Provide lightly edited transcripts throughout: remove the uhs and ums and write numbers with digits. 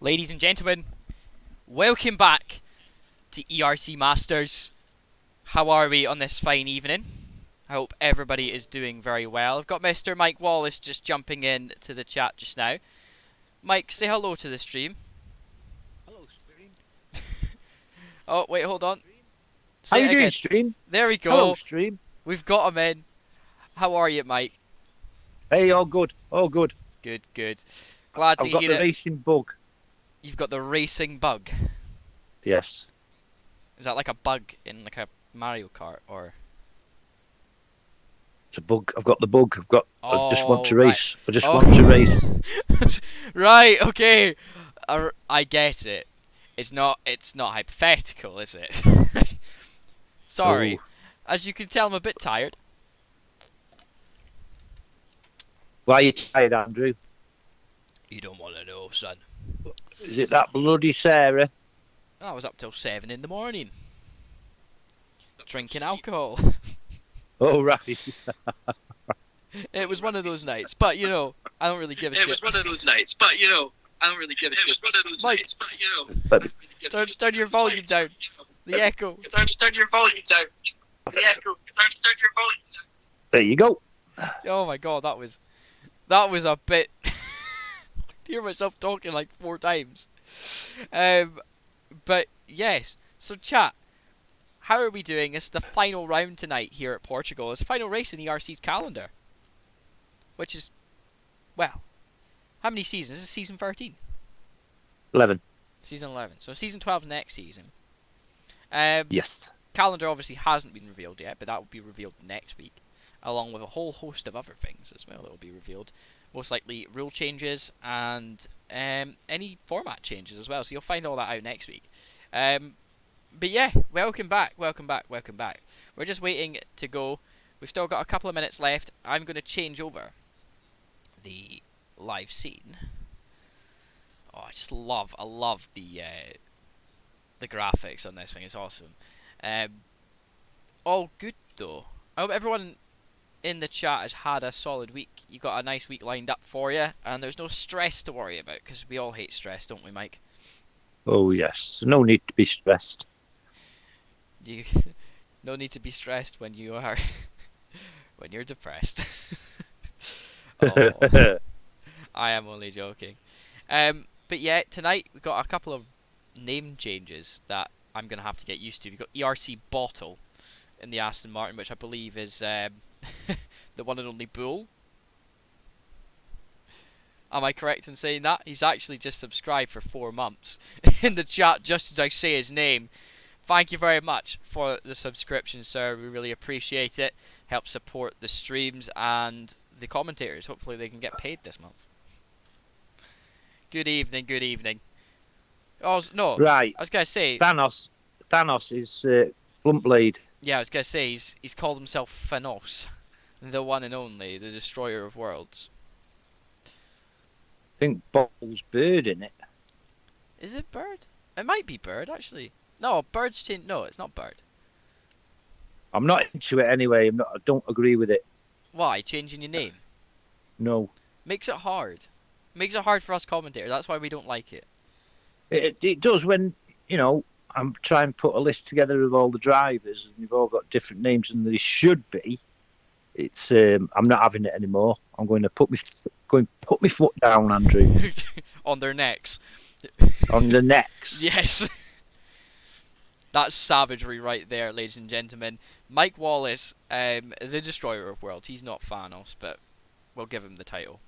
Ladies and gentlemen, welcome back to ERC Masters. How are we on this fine evening? I hope everybody is doing very well. I've got Mr. Mike Wallace just jumping in to the chat just now. Mike, say hello to the stream. Hello, stream. Oh, wait, hold on. How Say you it doing, again. stream? There we Hello, go. stream. We've got him in. How are you, Mike? Hey, all good, all good. Good, good. Glad to I've got hear the it. racing bug. You've got the racing bug. Yes, Is that like a bug in like a Mario Kart or? it's a bug. I've got the bug. I just want Oh, to right. race. I just Oh. want to race. Right, okay. I get it. It's not hypothetical, is it? Sorry. Oh, As you can tell, I'm a bit tired. why are you tired, Andrew? You don't want to know, son. Is it that bloody Sarah? I was up till 7 in the morning drinking alcohol. Oh, right. It was one of those nights, but I don't really give a shit. It was one of those nights, but I don't really give a shit. It was one of those Mike, nights, but But turn your volume down. The echo. turn your volume down. The echo. Turn your volume down. there you go. Oh my god, that was a bit. I hear myself talking like 4 times. But yes. So chat. How are we doing? It's the final round tonight here at Portugal. It's the final race in ERC's calendar, which is, well, how many seasons? This is season 13. 11. Season 11. So season 12 next season. Yes. Calendar obviously hasn't been revealed yet, but that will be revealed next week, along with a whole host of other things as well that will be revealed. Most likely rule changes and any format changes as well. So you'll find all that out next week. But yeah, welcome back. We're just waiting to go. We've still got a couple of minutes left. I'm going to change over the live scene. Oh, I love the graphics on this thing. It's awesome. All good though. I hope everyone in the chat has had a solid week. You got a nice week lined up for you, and there's no stress to worry about because we all hate stress, don't we, Mike? Oh, yes. No need to be stressed. You no need to be stressed when you are when you're depressed. Oh, I am only joking. But yeah, tonight we've got a couple of name changes that I'm gonna have to get used to. We've got ERC Bottle in the Aston Martin, which I believe is the one and only Bull. Am I correct in saying that? He's actually just subscribed for 4 months in the chat just as I say his name. Thank you very much for the subscription, sir. We really appreciate it. Helps support the streams and the commentators. Hopefully they can get paid this month. Good evening, good evening. Oh, no. Right. I was going to say... Thanos is Blunt Blade. Yeah, I was going to say he's called himself Thanos. The one and only, the destroyer of worlds. I think Bottle's Bird in it. Is it Bird? It might be Bird, actually. No, Bird's changed. No, it's not Bird. I'm not into it anyway. I don't agree with it. Why? Changing your name? No. Makes it hard. Makes it hard for us commentators. That's why we don't like it. It does when, I'm trying to put a list together of all the drivers and you've all got different names than they should be. It's I'm not having it anymore. I'm going to put my foot down, Andrew. On their necks. On the necks. Yes. That's savagery right there, ladies and gentlemen. Mike Wallace, the destroyer of worlds. He's not Thanos, but we'll give him the title.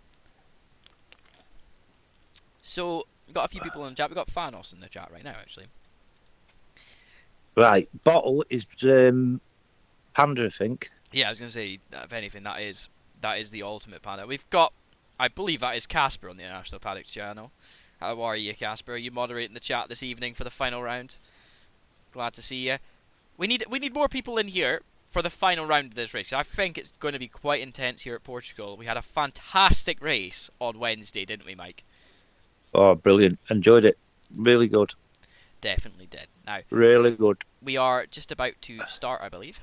So, we've got a few people in the chat. We've got Thanos in the chat right now, actually. Right. Bottle is Panda, I think. Yeah, I was going to say, if anything, that is the ultimate panda. We've got, I believe that is Casper on the International Paddock channel. How are you, Casper? Are you moderating the chat this evening for the final round? Glad to see you. We need more people in here for the final round of this race. I think it's going to be quite intense here at Portugal. We had a fantastic race on Wednesday, didn't we, Mike? Oh, brilliant. Enjoyed it. Really good. Definitely did. Now, really good. We are just about to start, I believe.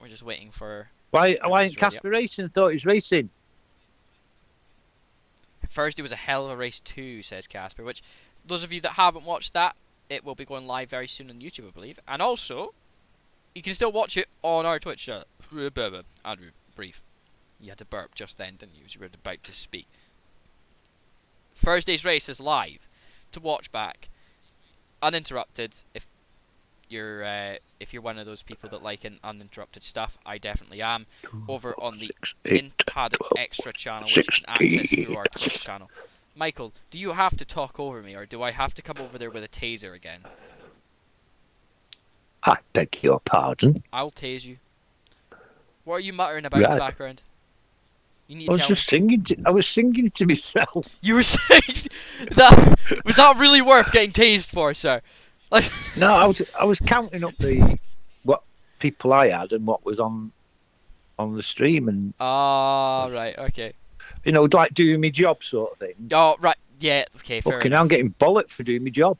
We're just waiting for... Why ain't Casper racing? I thought he was racing. Thursday was a hell of a race too, says Casper, which, those of you that haven't watched that, it will be going live very soon on YouTube, I believe. And also, you can still watch it on our Twitch channel. Andrew, brief. You had to burp just then, didn't you, as you were about to speak. Thursday's race is live to watch back, uninterrupted. If you're one of those people that like uninterrupted stuff, I definitely am. Over on the In-Paddock Extra channel, which you can access through our Twitch channel. Michael, do you have to talk over me, or do I have to come over there with a taser again? I beg your pardon. I'll tase you. What are you muttering about in the background? You need to tell me. I was singing to myself. You were saying that was that really worth getting tased for, sir? Like No, I was counting up what people I had and what was on the stream, and right, okay. Like doing my job sort of thing. Oh right, yeah, okay, fair enough. I'm getting bollocked for doing my job.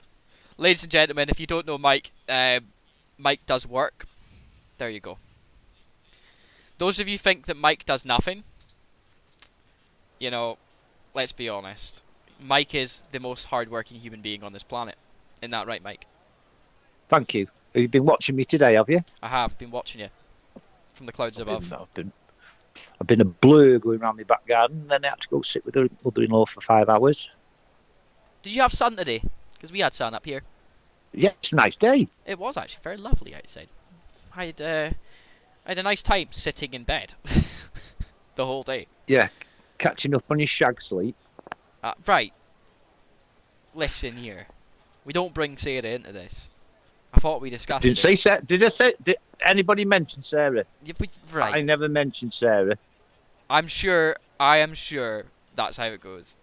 Ladies and gentlemen, if you don't know Mike, Mike does work. There you go. Those of you think that Mike does nothing, let's be honest. Mike is the most hard-working human being on this planet. Isn't that right, Mike? Thank you. Have you been watching me today, have you? I have been watching you from the clouds above. I've been a blur going around my back garden, and then I had to go sit with her mother-in-law for 5 hours. Did you have sun today? Because we had sun up here. Yeah, it's a nice day. It was actually very lovely outside. I had a nice time sitting in bed the whole day. Yeah, catching up on your shag sleep. Right. Listen here. We don't bring Sarah into this. I thought we discussed it. Did anybody mention Sarah? Yeah, right. I never mentioned Sarah. I am sure that's how it goes.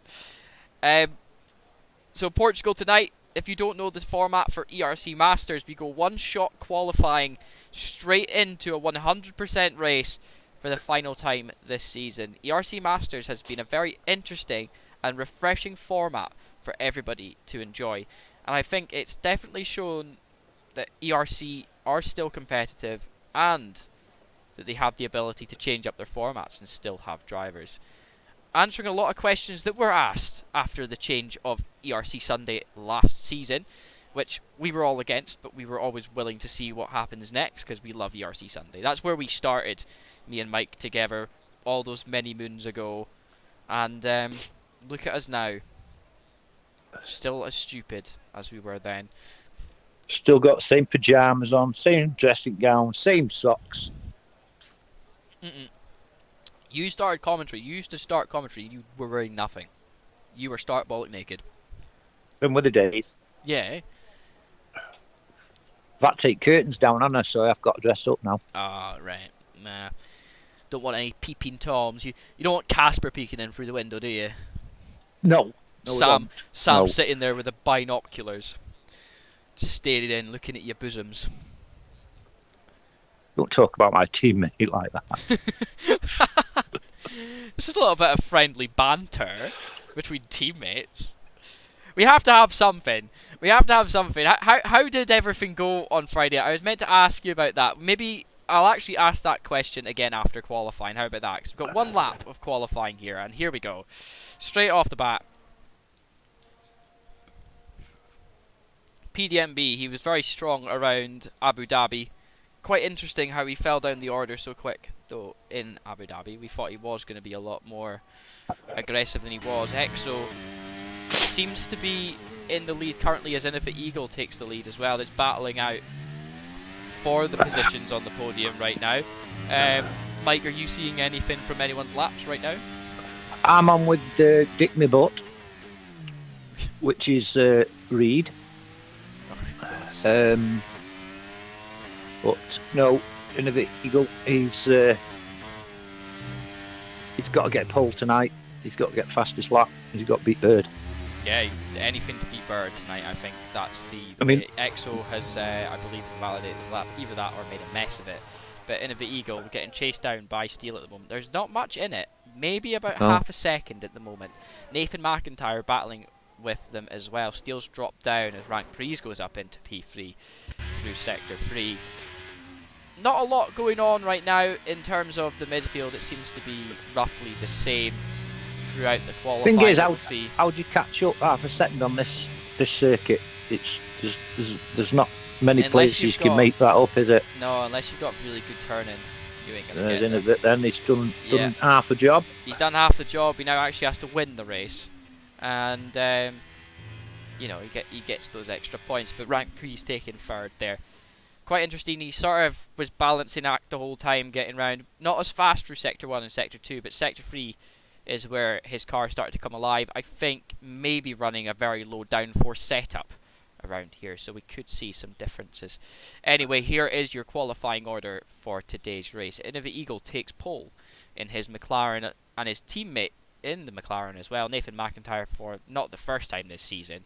So Portugal tonight, if you don't know the format for ERC Masters, we go one-shot qualifying straight into a 100% race for the final time this season. ERC Masters has been a very interesting and refreshing format for everybody to enjoy. And I think it's definitely shown that ERC are still competitive and that they have the ability to change up their formats and still have drivers. Answering a lot of questions that were asked after the change of ERC Sunday last season, which we were all against, but we were always willing to see what happens next because we love ERC Sunday. That's where we started, me and Mike together, all those many moons ago. And look at us now. Still as stupid as we were then. Still got the same pyjamas on, same dressing gown, same socks. You started commentary. You used to start commentary. You were wearing nothing. You were stark bollock naked. When were the days? Yeah. I've had to take curtains down on her, so I've got to dress up now. Ah, right. Nah. Don't want any peeping toms. You don't want Casper peeking in through the window, do you? No. Sam sitting there with the binoculars, just staring in, looking at your bosoms. Don't talk about my teammate like that. This is a little bit of friendly banter between teammates. We have to have something. How did everything go on Friday? I was meant to ask you about that. Maybe I'll actually ask that question again after qualifying. How about that? 'Cause we've got one lap of qualifying here, and here we go. Straight off the bat. PDMB, he was very strong around Abu Dhabi. Quite interesting how he fell down the order so quick, though, in Abu Dhabi. We thought he was going to be a lot more aggressive than he was. EXO seems to be in the lead currently, as Infinite Eagle takes the lead as well. It's battling out for the positions on the podium right now. Mike, are you seeing anything from anyone's laps right now? I'm on with Dick Mibot, which is Reed. But no, Infinite Eagle, he's got to get pole tonight. He's got to get fastest lap. He's got to beat Bird. Yeah, he's anything to beat Bird tonight. I think that's the. EXO has, I believe, validated the lap, either that or made a mess of it. But Infinite Eagle getting chased down by Steele at the moment. There's not much in it. Maybe about half a second at the moment. Nathan McIntyre battling with them as well. Steele's dropped down as Rank Prees goes up into P3 through Sector 3. Not a lot going on right now in terms of the midfield. It seems to be roughly the same throughout the qualifying. Thing is, We'll see. how do you catch up half a second on this circuit? It's there's not many Unless places you've can got- make that up, is it? No, unless you've got really good turning, you ain't gonna get Then, there. then he's done Yeah. half a job. He's done half the job. He now actually has to win the race, and you know, he gets those extra points. But Rank Pre's taking third there. Quite interesting. He sort of was balancing act the whole time, getting round. Not as fast through Sector 1 and Sector 2, but Sector 3 is where his car started to come alive. I think maybe running a very low downforce setup around here, so we could see some differences. Anyway, here is your qualifying order for today's race. Innova Eagle takes pole in his McLaren, and his teammate in the McLaren as well, Nathan McIntyre, for not the first time this season.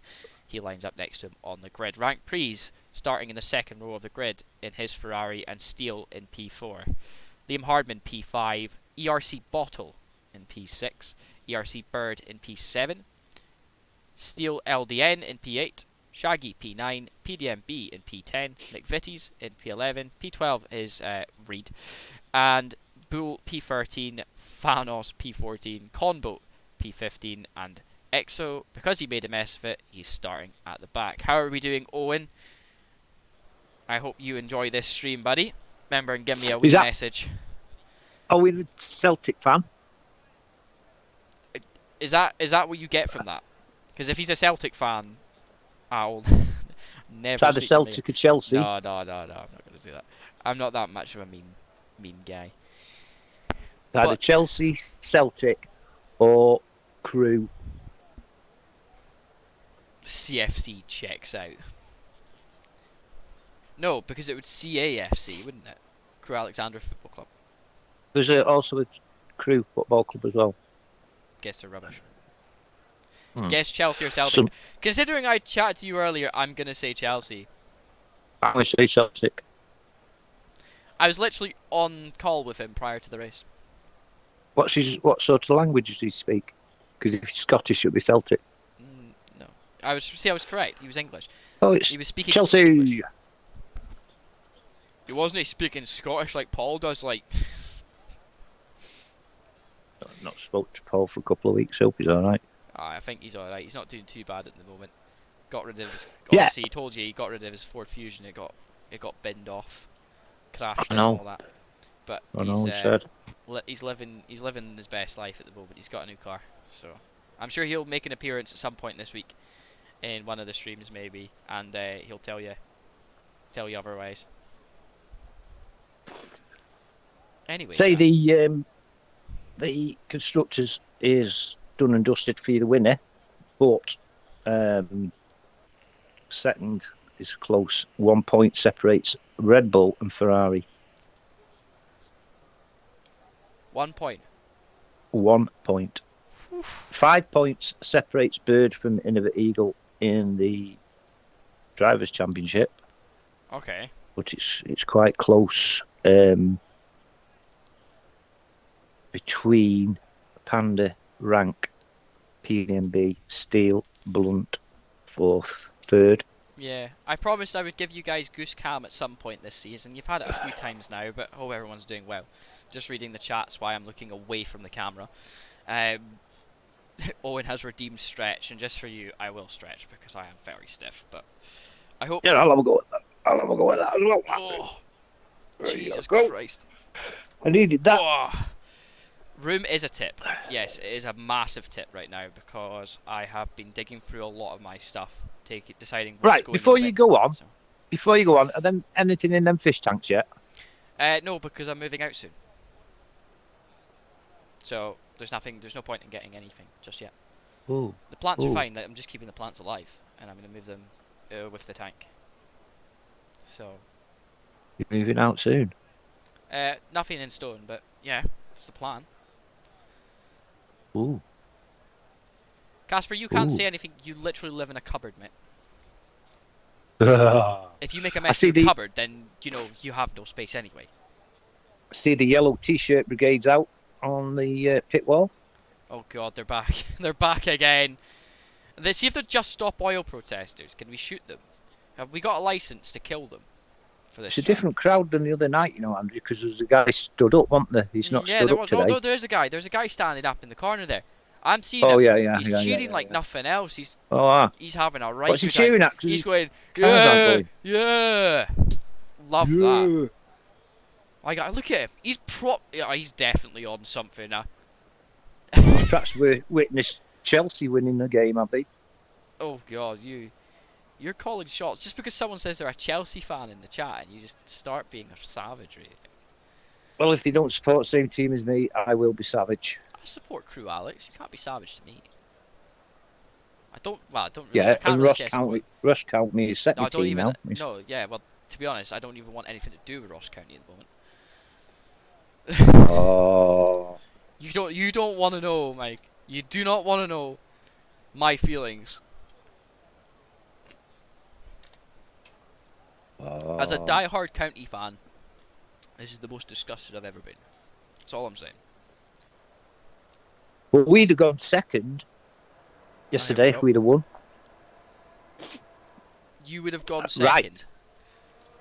He lines up next to him on the grid. Rank Pre's starting in the second row of the grid in his Ferrari, and Steele in P4. Liam Hardman P5, ERC Bottle in P6, ERC Bird in P7, Steele LDN in P8, Shaggy P9, PDMB in P10, McVitie's in P11, P12 is Reed, and Bull P13, Fanos P14, Conboat P15, and Exo, because he made a mess of it, he's starting at the back. How are we doing, Owen? I hope you enjoy this stream, buddy. Remember and give me a wee message. Are we a Celtic fan? Is that what you get from that? Because if he's a Celtic fan, I'll never. It's either Celtic or Chelsea. No, I'm not going to do that. I'm not that much of a mean guy. Either Chelsea, Celtic, or Crew. CFC checks out. No, because it would CAFC, wouldn't it? Crew Alexandra Football Club. There's also a Crew Football Club as well. Guess they're rubbish. Hmm. Guess Chelsea or Celtic. Considering I chatted to you earlier, I'm going to say Chelsea. I'm going to say Celtic. I was literally on call with him prior to the race. What sort of language does he speak? Because if he's Scottish, it'll be Celtic. No. I was correct. He was English. Oh, it's He was speaking Chelsea. English. He wasn't speaking Scottish like Paul does, like... I've not spoke to Paul for a couple of weeks. Hope he's all right. I think he's alright. He's not doing too bad at the moment. Got rid of his... Yeah. Obviously, he told you he got rid of his Ford Fusion. It got binned off. Crashed I and know. all that. But I know, he said. he's living his best life at the moment. He's got a new car. So I'm sure he'll make an appearance at some point this week in one of the streams maybe, and he'll tell you otherwise. Anyway, Say the constructors is done and dusted for the winner, but second is close. 1 point separates Red Bull and Ferrari. 1 point. 1 point. 5 points separates Bird from Innova Eagle in the Drivers' Championship, Okay. but it's quite close between Panda, Rank, PDMB, Steel, Blunt, fourth, third. Yeah, I promised I would give you guys Goose Cam at some point this season. You've had it a few times now, but hope everyone's doing well. Just reading the chat's why I'm looking away from the camera. Owen has redeemed stretch, and just for you, I will stretch because I am very stiff. But I hope. Yeah, I'll have a go at that. I'll have a go at that as well. Oh, There you Jesus go. Christ! I needed that. Oh. Room is a tip. Yes, it is a massive tip right now because I have been digging through a lot of my stuff, deciding what's Right, going before in you the go on, so. are there anything in them fish tanks yet? No, because I'm moving out soon. So there's no point in getting anything just yet. Ooh. The plants are Ooh. fine. I'm just keeping the plants alive, and I'm going to move them with the tank. So You're moving out soon. nothing in stone, but yeah, it's the plan. Ooh. Casper, you can't Ooh. say anything. You literally live in a cupboard, mate. I If you make a mess see of your the- cupboard, then you have no space anyway. see the yellow T-shirt brigades out on the pit wall. Oh god, they're back. They're back again. Let's see if they're just stop oil protesters. Can we shoot them? Have we got a license to kill them for this? It's a job? different crowd than the other night, you know, Andrew, because there's a guy stood up, wasn't there? He's not Yeah, stood there up was. today. No, there's a guy. There's a guy standing up in the corner there. I'm seeing Oh him. yeah. He's cheering like nothing else. He's Oh, having a right what's he good time. cheering at? 'Cause He's his going, cars aren't yeah, going. yeah. Love that. Like, look at him. He's definitely on something now. Perhaps we witnessed Chelsea winning the game, have they? Oh God, you're calling shots just because someone says they're a Chelsea fan in the chat, and you just start being a savage. Really. Well, if they don't support the same team as me, I will be savage. I support Crew, Alex. You can't be savage to me. I don't. Well, I don't really. I Yeah, can't and really say I support. Ross County is No, second I don't team even. now. No, yeah. Well, to be honest, I don't even want anything to do with Ross County at the moment. Oh. You don't want to know, Mike. You do not want to know my feelings. As a die-hard County fan, this is the most disgusted I've ever been. That's all I'm saying. Well, we'd have gone second yesterday if we'd have won. You would have gone second. Right.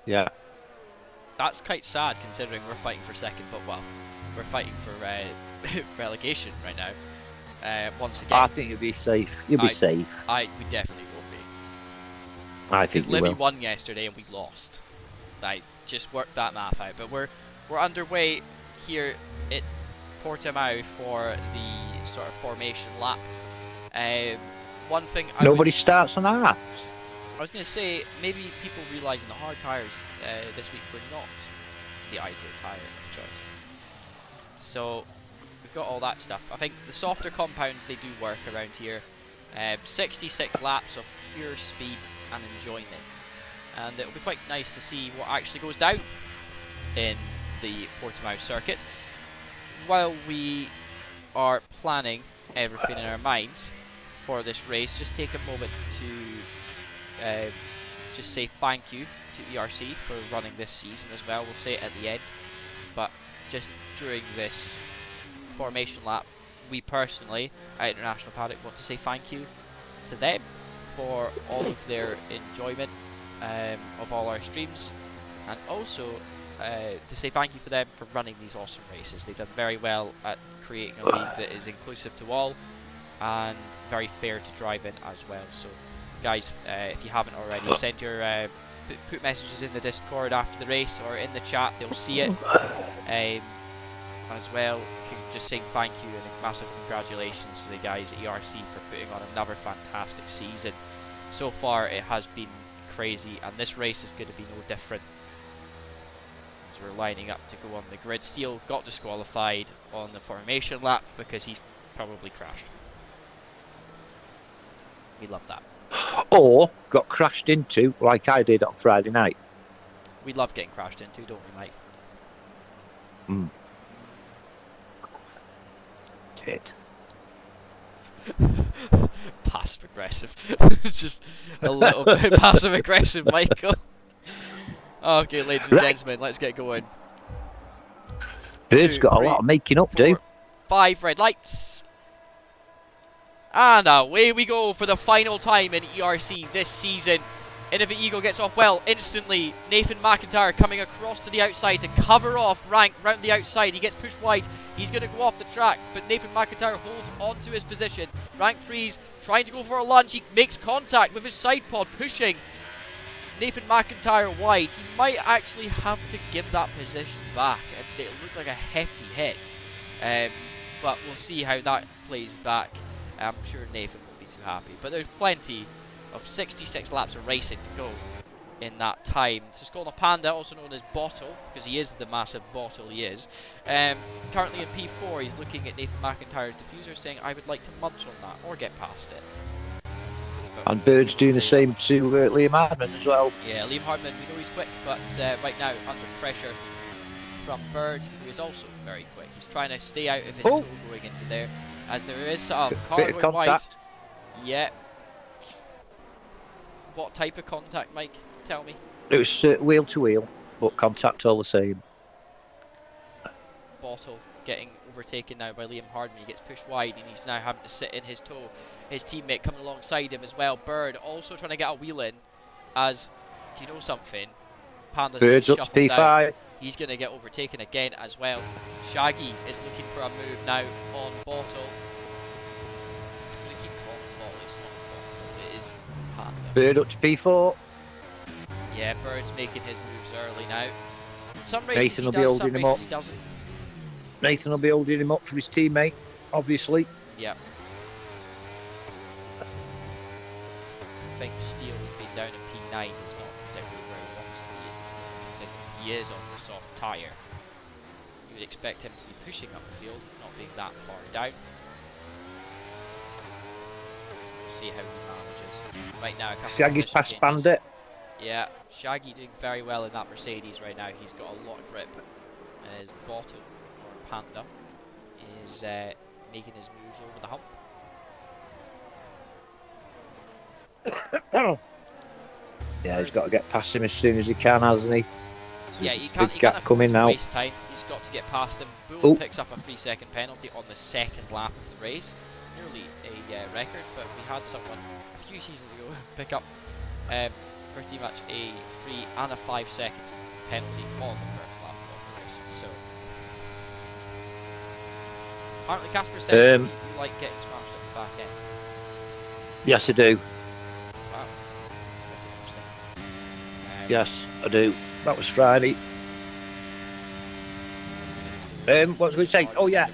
Yeah. That's quite sad considering we're fighting for second, but well, we're fighting for relegation right now. Once again, I think you'll be safe. You'll be safe. We definitely won't be. I think Because you Livy will. won yesterday and we lost. I just worked that math out. But we're underway here at Portimao for the sort of formation lap. One thing Nobody starts on that. I was going to say, maybe people realising the hard tyres this week were not the ideal tyre of choice. So, we've got all that stuff. I think the softer compounds, they do work around here. 66 laps of pure speed and enjoyment. And it'll be quite nice to see what actually goes down in the Portimao circuit. While we are planning everything in our minds for this race, just take a moment to just say thank you to ERC for running this season as well. We'll say it at the end, but just during this formation lap, we personally at International Paddock want to say thank you to them for all of their enjoyment of all our streams, and also to say thank you for them for running these awesome races. They've done very well at creating a league that is inclusive to all and very fair to drive in as well. So guys, if you haven't already, send your put messages in the Discord after the race or in the chat, they'll see it as well. Just saying thank you and a massive congratulations to the guys at ERC for putting on another fantastic season. So far it has been crazy, and this race is going to be no different as we're lining up to go on the grid. Steele got disqualified on the formation lap because he's probably crashed. We love that. Or got crashed into like I did on Friday night. We love getting crashed into, don't we, Mike? Mm. Did. Passive aggressive. Just a little bit passive aggressive, Michael. Okay, ladies and gentlemen, let's get going. Bird's got a lot of making up, do. 5 red lights. And away we go for the final time in ERC this season. Innovate Eagle gets off well instantly. Nathan McIntyre coming across to the outside to cover off Rank round the outside. He gets pushed wide. He's going to go off the track, but Nathan McIntyre holds on to his position. Rank freeze, trying to go for a lunge. He makes contact with his side pod, pushing Nathan McIntyre wide. He might actually have to give that position back. It looked like a hefty hit, but we'll see how that plays back. I'm sure Nathan won't be too happy, but there's plenty of 66 laps of racing to go in that time. Susquehanna Panda, also known as Bottle, because he is the massive bottle he is. Currently in P4, he's looking at Nathan McIntyre's diffuser, saying, I would like to munch on that, or get past it. But And Bird's doing the same to Liam Hardman as well. yeah, Liam Hardman, we know he's quick, but right now under pressure from Bird, who is also very quick. He's trying to stay out of his toe going into there, as there is car Bit going of wide. contact. Yeah. What type of contact, Mike? Tell me. It was wheel to wheel, but contact all the same. Bottle getting overtaken now by Liam Hardman. He gets pushed wide and he's now having to sit in his toe. His teammate coming alongside him as well. Bird also trying to get a wheel in, as, do you know something? Panda's Bird's up to shuffled P5. down. He's going to get overtaken again as well. Shaggy is looking for a move now on Bottle. Bird up to P4. Yeah, Bird's making his moves early now. In some races Nathan he will be does, some holding him races up. he doesn't. Nathan will be holding him up for his teammate, obviously. Yep. I think Steele has been down in P9 is not particularly where he wants to be because he is on the soft tyre. You would expect him to be pushing up the field, not being that far down. We'll see how he manages. Right now, a couple Shaggy's of past position changes. Bandit. Yeah, Shaggy doing very well in that Mercedes right now. He's got a lot of grip. And his bottom, or Panda, is making his moves over the hump. Yeah, he's got to get past him as soon as he can, hasn't he? Yeah, There's he a can't big gap afford coming to now. waste time. He's got to get past him. Bull Oh. picks up a 3-second penalty on the second lap of the race. Nearly a record, but we had someone a few seasons ago pick up pretty much a 3 and a 5 seconds penalty on the first lap of the race. So, apparently Casper says you like getting smashed at the back end. Yes, I do. Wow, that's interesting. Yes, I do. That was Friday. What was I going to say? Oh, yeah.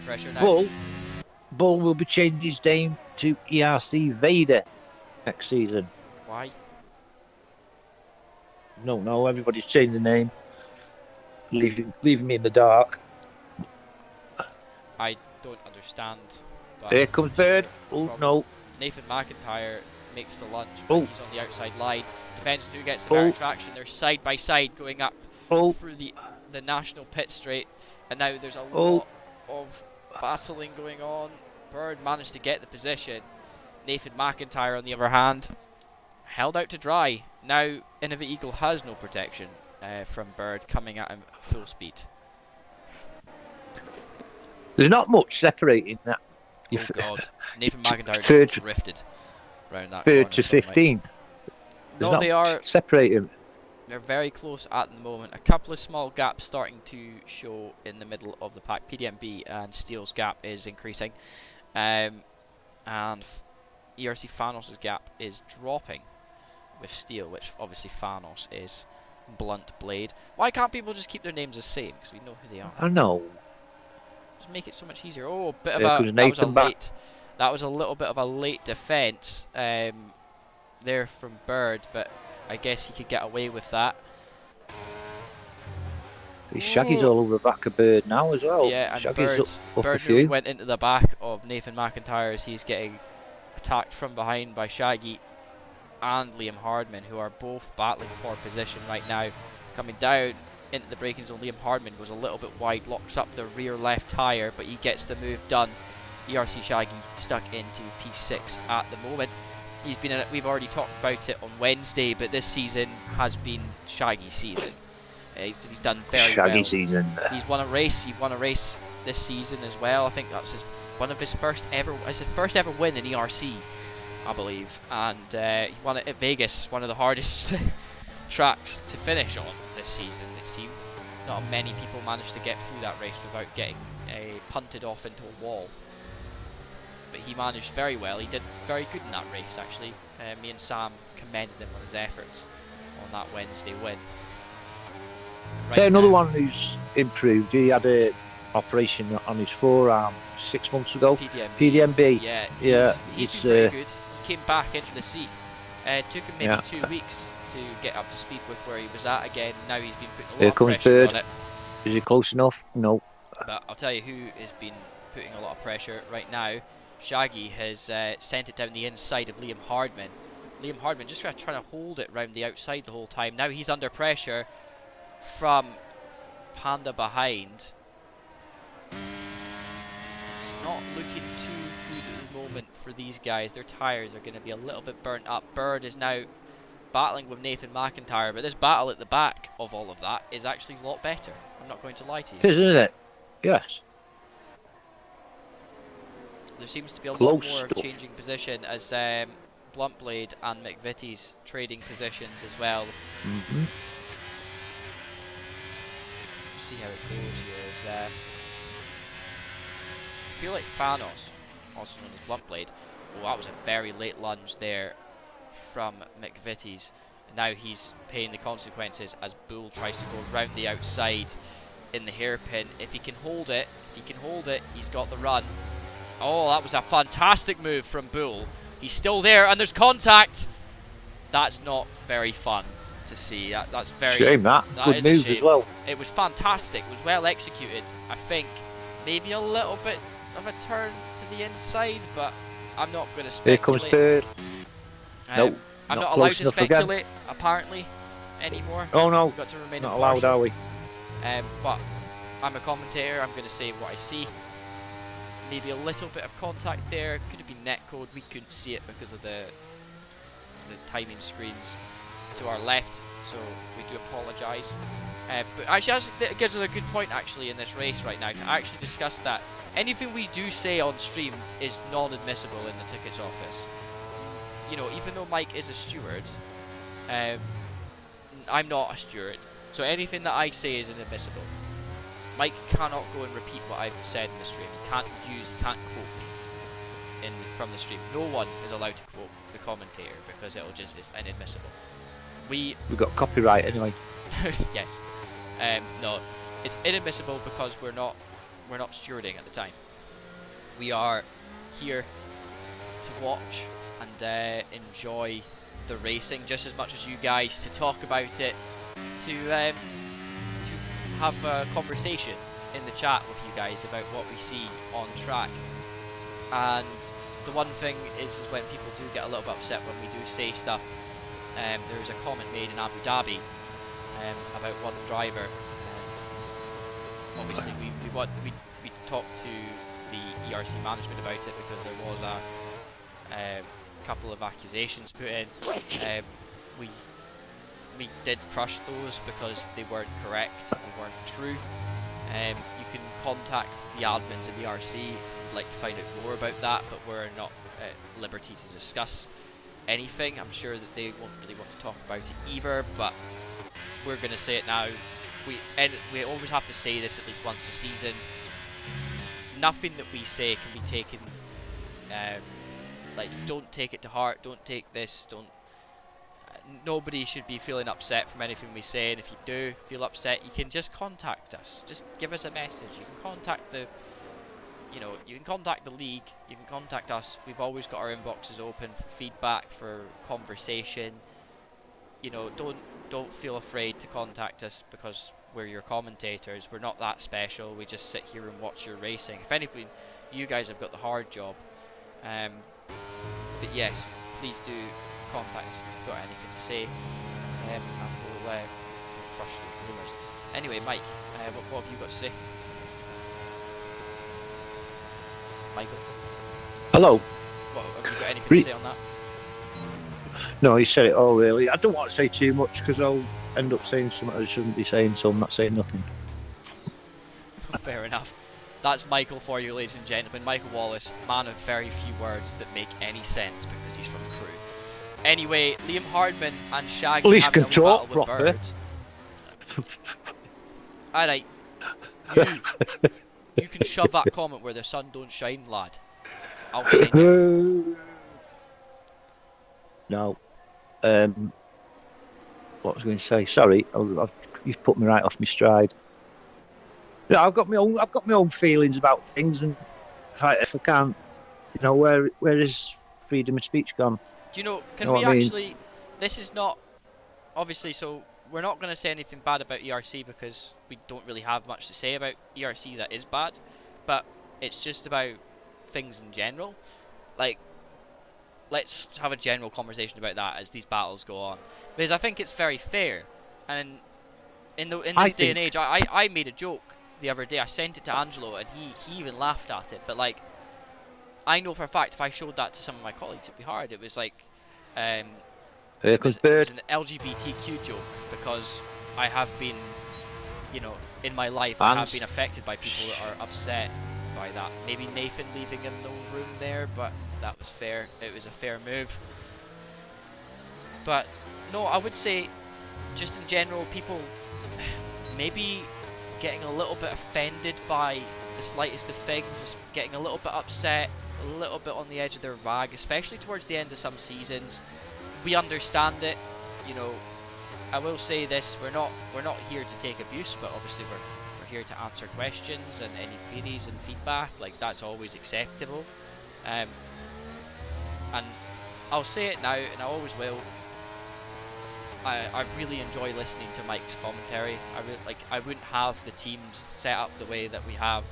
Bull will be changing his name to ERC Vader next season. Why? No, everybody's changing the name. Leaving me in the dark. I don't understand. But Here comes Bird. Oh, no. Nathan McIntyre makes the lunge, but Oh. he's on the outside line. Depends on who gets the better traction. They're side by side going up through the national pit straight, and now there's a lot of battling going on. Bird managed to get the position. Nathan McIntyre, on the other hand, held out to dry. Now Innovate Eagle has no protection from Bird coming at him full speed. There's not much separating that. Oh God, Nathan McIntyre third, just drifted around that third corner to so 15. No, they are separating. They're very close at the moment. A couple of small gaps starting to show in the middle of the pack. PDMB and Steele's gap is increasing, and ERC Thanos' gap is dropping with Steele, which obviously Thanos is Blunt Blade. Why can't people just keep their names the same? Because we know who they are. I know. Just make it so much easier. Oh, a bit of that was a little bit of a late defense there from Bird, but I guess he could get away with that. Shaggy's all over the back of Bird now as well. Yeah, and Shaggy's Bird nearly went into the back of Nathan McIntyre as he's getting attacked from behind by Shaggy and Liam Hardman, who are both battling for position right now. Coming down into the braking zone, Liam Hardman goes a little bit wide, locks up the rear left tyre, but he gets the move done. ERC Shaggy stuck into P6 at the moment. He's been in it. We've already talked about it on Wednesday, but this season has been Shaggy's season. He's done very well. Shaggy season. He's won a race. He won a race this season as well. I think that's his first ever win in ERC, I believe. And he won it at Vegas, one of the hardest tracks to finish on this season. It seemed not many people managed to get through that race without getting punted off into a wall. But he managed very well. He did very good in that race, actually. Me and Sam commended him on his efforts on that Wednesday win. Right another one who's improved. He had an operation on his forearm 6 months ago. PDMB. Yeah, he's been very good. He came back into the seat. Took him maybe 2 weeks to get up to speed with where he was at again. Now he's been putting a lot of pressure on it. Is he close enough? No. But I'll tell you who has been putting a lot of pressure right now. Shaggy has sent it down the inside of Liam Hardman. Liam Hardman just trying to hold it round the outside the whole time. Now he's under pressure from Panda behind. It's not looking too good at the moment for these guys. Their tyres are going to be a little bit burnt up. Bird is now battling with Nathan McIntyre, but this battle at the back of all of that is actually a lot better. I'm not going to lie to you. Isn't it? Yes. There seems to be a lot more of changing position as Bluntblade and McVitie's trading positions as well. See how it goes here. I feel like Thanos, also known as Bluntblade, that was a very late lunge there from McVitie's. Now he's paying the consequences as Bull tries to go round the outside in the hairpin. If he can hold it, he's got the run. Oh, that was a fantastic move from Bull. He's still there, and there's contact. That's not very fun to see. That's very shame. That good is a move shame. as well. It was fantastic. It was well executed. I think maybe a little bit of a turn to the inside, but I'm not going to Here speculate. comes third. Nope, I'm not not allowed close to enough again. speculate apparently anymore. Oh no, We've got to remain not impartial. allowed, are we? But I'm a commentator. I'm going to say what I see. Maybe a little bit of contact there. Could have been netcode. We couldn't see it because of the timing screens to our left, so we do apologise. But actually, it gives us a good point actually in this race right now to actually discuss that. Anything we do say on stream is non-admissible in the tickets office. You know, even though Mike is a steward, I'm not a steward, so anything that I say is inadmissible. Mike cannot go and repeat what I've said in the stream. He can't quote me from the stream. No one is allowed to quote the commentator because it'll just is inadmissible. We've got copyright anyway. yes. No, it's inadmissible because we're not stewarding at the time. We are here to watch and enjoy the racing just as much as you guys, to talk about it, to have a conversation in the chat with you guys about what we see on track. And the one thing is when people do get a little bit upset when we do say stuff. There was a comment made in Abu Dhabi about one driver, and obviously we talked to the ERC management about it because there was a couple of accusations put in. We did crush those because they weren't correct, they weren't true. You can contact the admins of the ERC if you'd like to find out more about that, but we're not at liberty to discuss anything. I'm sure that they won't really want to talk about it either, but we're going to say it now. We always have to say this at least once a season. Nothing that we say can be taken, like, don't take it to heart, don't take this, nobody should be feeling upset from anything we say, and if you do feel upset, you can just contact us. Just give us a message. You can contact you can contact the league, you can contact us. We've always got our inboxes open for feedback, for conversation. You know, don't feel afraid to contact us because we're your commentators. We're not that special. We just sit here and watch your racing. If anything, you guys have got the hard job. But yes, please do contact us if you've got anything to say, and we'll crush those rumours. Anyway, Mike, what have you got to say? Michael? Hello. What, have you got anything to say on that? No, you said it all really. I don't want to say too much because I'll end up saying something I shouldn't be saying, so I'm not saying nothing. Fair enough. That's Michael for you, ladies and gentlemen. Michael Wallace, man of very few words that make any sense because he's from Crewe. Anyway, Liam Hardman and Shaggy At least having can a wee battle talk with proper. birds. Alright. You can shove that comment where the sun don't shine, lad. I'll send you. No. What was I going to say? Sorry, you've put me right off my stride. Yeah, I've got my own feelings about things, and if I can't, where is freedom of speech gone? Do you know? Can Know we what I mean? actually? This is not obviously. So we're not going to say anything bad about ERC because we don't really have much to say about ERC that is bad. But it's just about things in general. Like, let's have a general conversation about that as these battles go on, because I think it's very fair. And in this day and age, I made a joke the other day. I sent it to Angelo, and he even laughed at it. But like, I know for a fact if I showed that to some of my colleagues, it'd be hard. It was like, it was an LGBTQ joke because I have been, in my life, I have been affected by people that are upset by that. Maybe Nathan leaving him no room there, but that was fair. It was a fair move. But no, I would say, just in general, people maybe getting a little bit offended by the slightest of things, just getting a little bit upset, a little bit on the edge of their rag, especially towards the end of some seasons. we understand it. You know, I will say this: we're not here to take abuse, but obviously we're here to answer questions and any queries and feedback. Like, that's always acceptable. And I'll say it now, and I always will. I really enjoy listening to Mike's commentary. I wouldn't have the teams set up the way that we have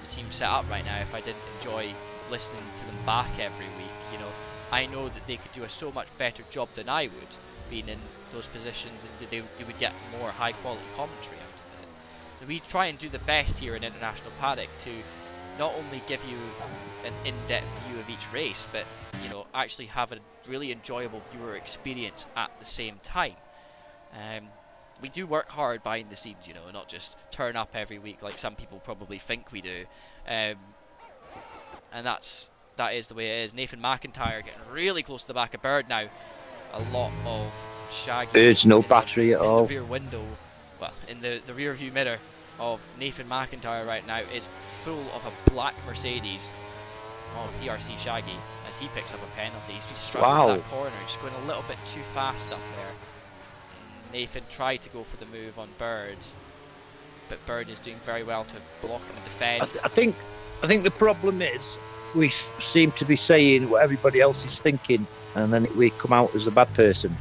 the team set up right now if I didn't enjoy listening to them back every week. You know, I know that they could do a so much better job than I would, being in those positions, and you would get more high quality commentary out of it. So we try and do the best here in International Paddock to not only give you an in-depth view of each race, but you know, actually have a really enjoyable viewer experience at the same time. We do work hard behind the scenes, you know, not just turn up every week like some people probably think we do. And that is the way it is. Nathan McIntyre getting really close to the back of Bird now. A lot of Shaggy. There's no battery at all. In the rear window, well, in the rear view mirror of Nathan McIntyre right now is full of a black Mercedes of ERC Shaggy as he picks up a penalty. He's just struggling that corner, just going a little bit too fast up there. Nathan tried to go for the move on Bird, but Bird is doing very well to block and defend. I think the problem is we seem to be saying what everybody else is thinking, and then we come out as a bad person.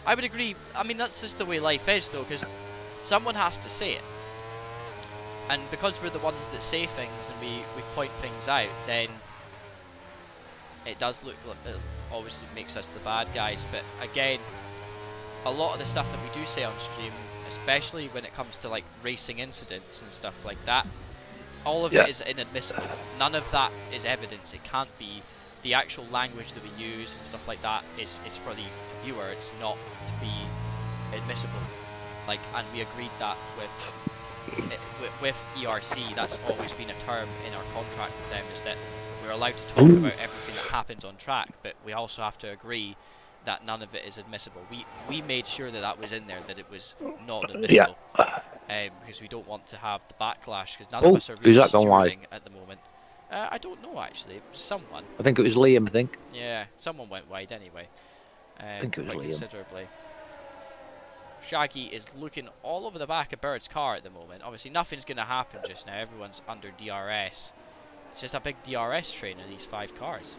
I would agree. I mean, that's just the way life is, though, because someone has to say it. And because we're the ones that say things and we point things out, then it does look like it obviously makes us the bad guys. But again, a lot of the stuff that we do say on stream, especially when it comes to like racing incidents and stuff like that, all of it is inadmissible. None of that is evidence. It can't be. The actual language that we use and stuff like that is for the viewer. It's not to be admissible. Like, and we agreed that with ERC. That's always been a term in our contract with them, is that we're allowed to talk about everything that happens on track, but we also have to agree that none of it is admissible. We made sure that was in there, that it was not admissible, because we don't want to have the backlash, because none of us are really stewarding at the moment. I don't know, actually. It was someone. I think it was Liam, I think. Yeah, someone went wide anyway. I think it was Liam. Considerably. Shaggy is looking all over the back of Bird's car at the moment. Obviously, nothing's going to happen just now. Everyone's under DRS. It's just a big DRS train in these 5 cars.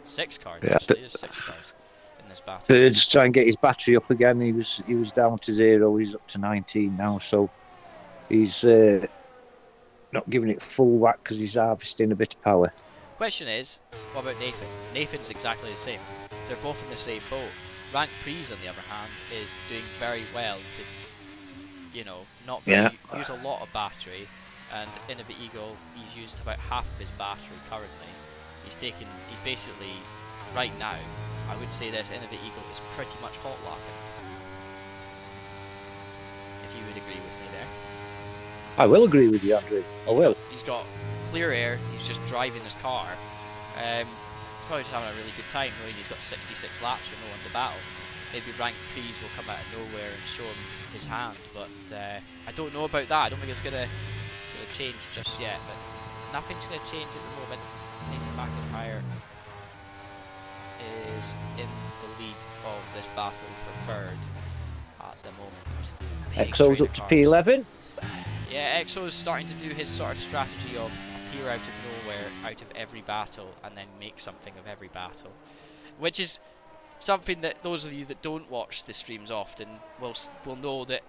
6 cars, actually. There's 6 cars in this battle. Bird's trying to get his battery up again. He was down to 0. He's up to 19 now, so he's not giving it full whack because he's harvesting a bit of power. Question is, what about Nathan? Nathan's exactly the same. They're both in the same boat. Rank Prees, on the other hand, is doing very well to, you know, not really use a lot of battery. And Innovative Eagle, he's used about half of his battery currently. He's basically, right now, I would say this, Innovative Eagle is pretty much hot lapping. If you would agree with me there. I will agree with you, Andrew. He's got clear air. He's just driving his car. He's probably just having a really good time, knowing he's got 66 laps with no one to battle. Maybe Rank Prees will come out of nowhere and show him his hand, but I don't know about that. I don't think it's gonna change just yet. But nothing's gonna change at the moment. Nathan McIntyre is in the lead of this battle for third at the moment. Exo's up to P11. Yeah, Exo's starting to do his sort of strategy of appear out of nowhere, out of every battle, and then make something of every battle. Which is something that those of you that don't watch the streams often will know that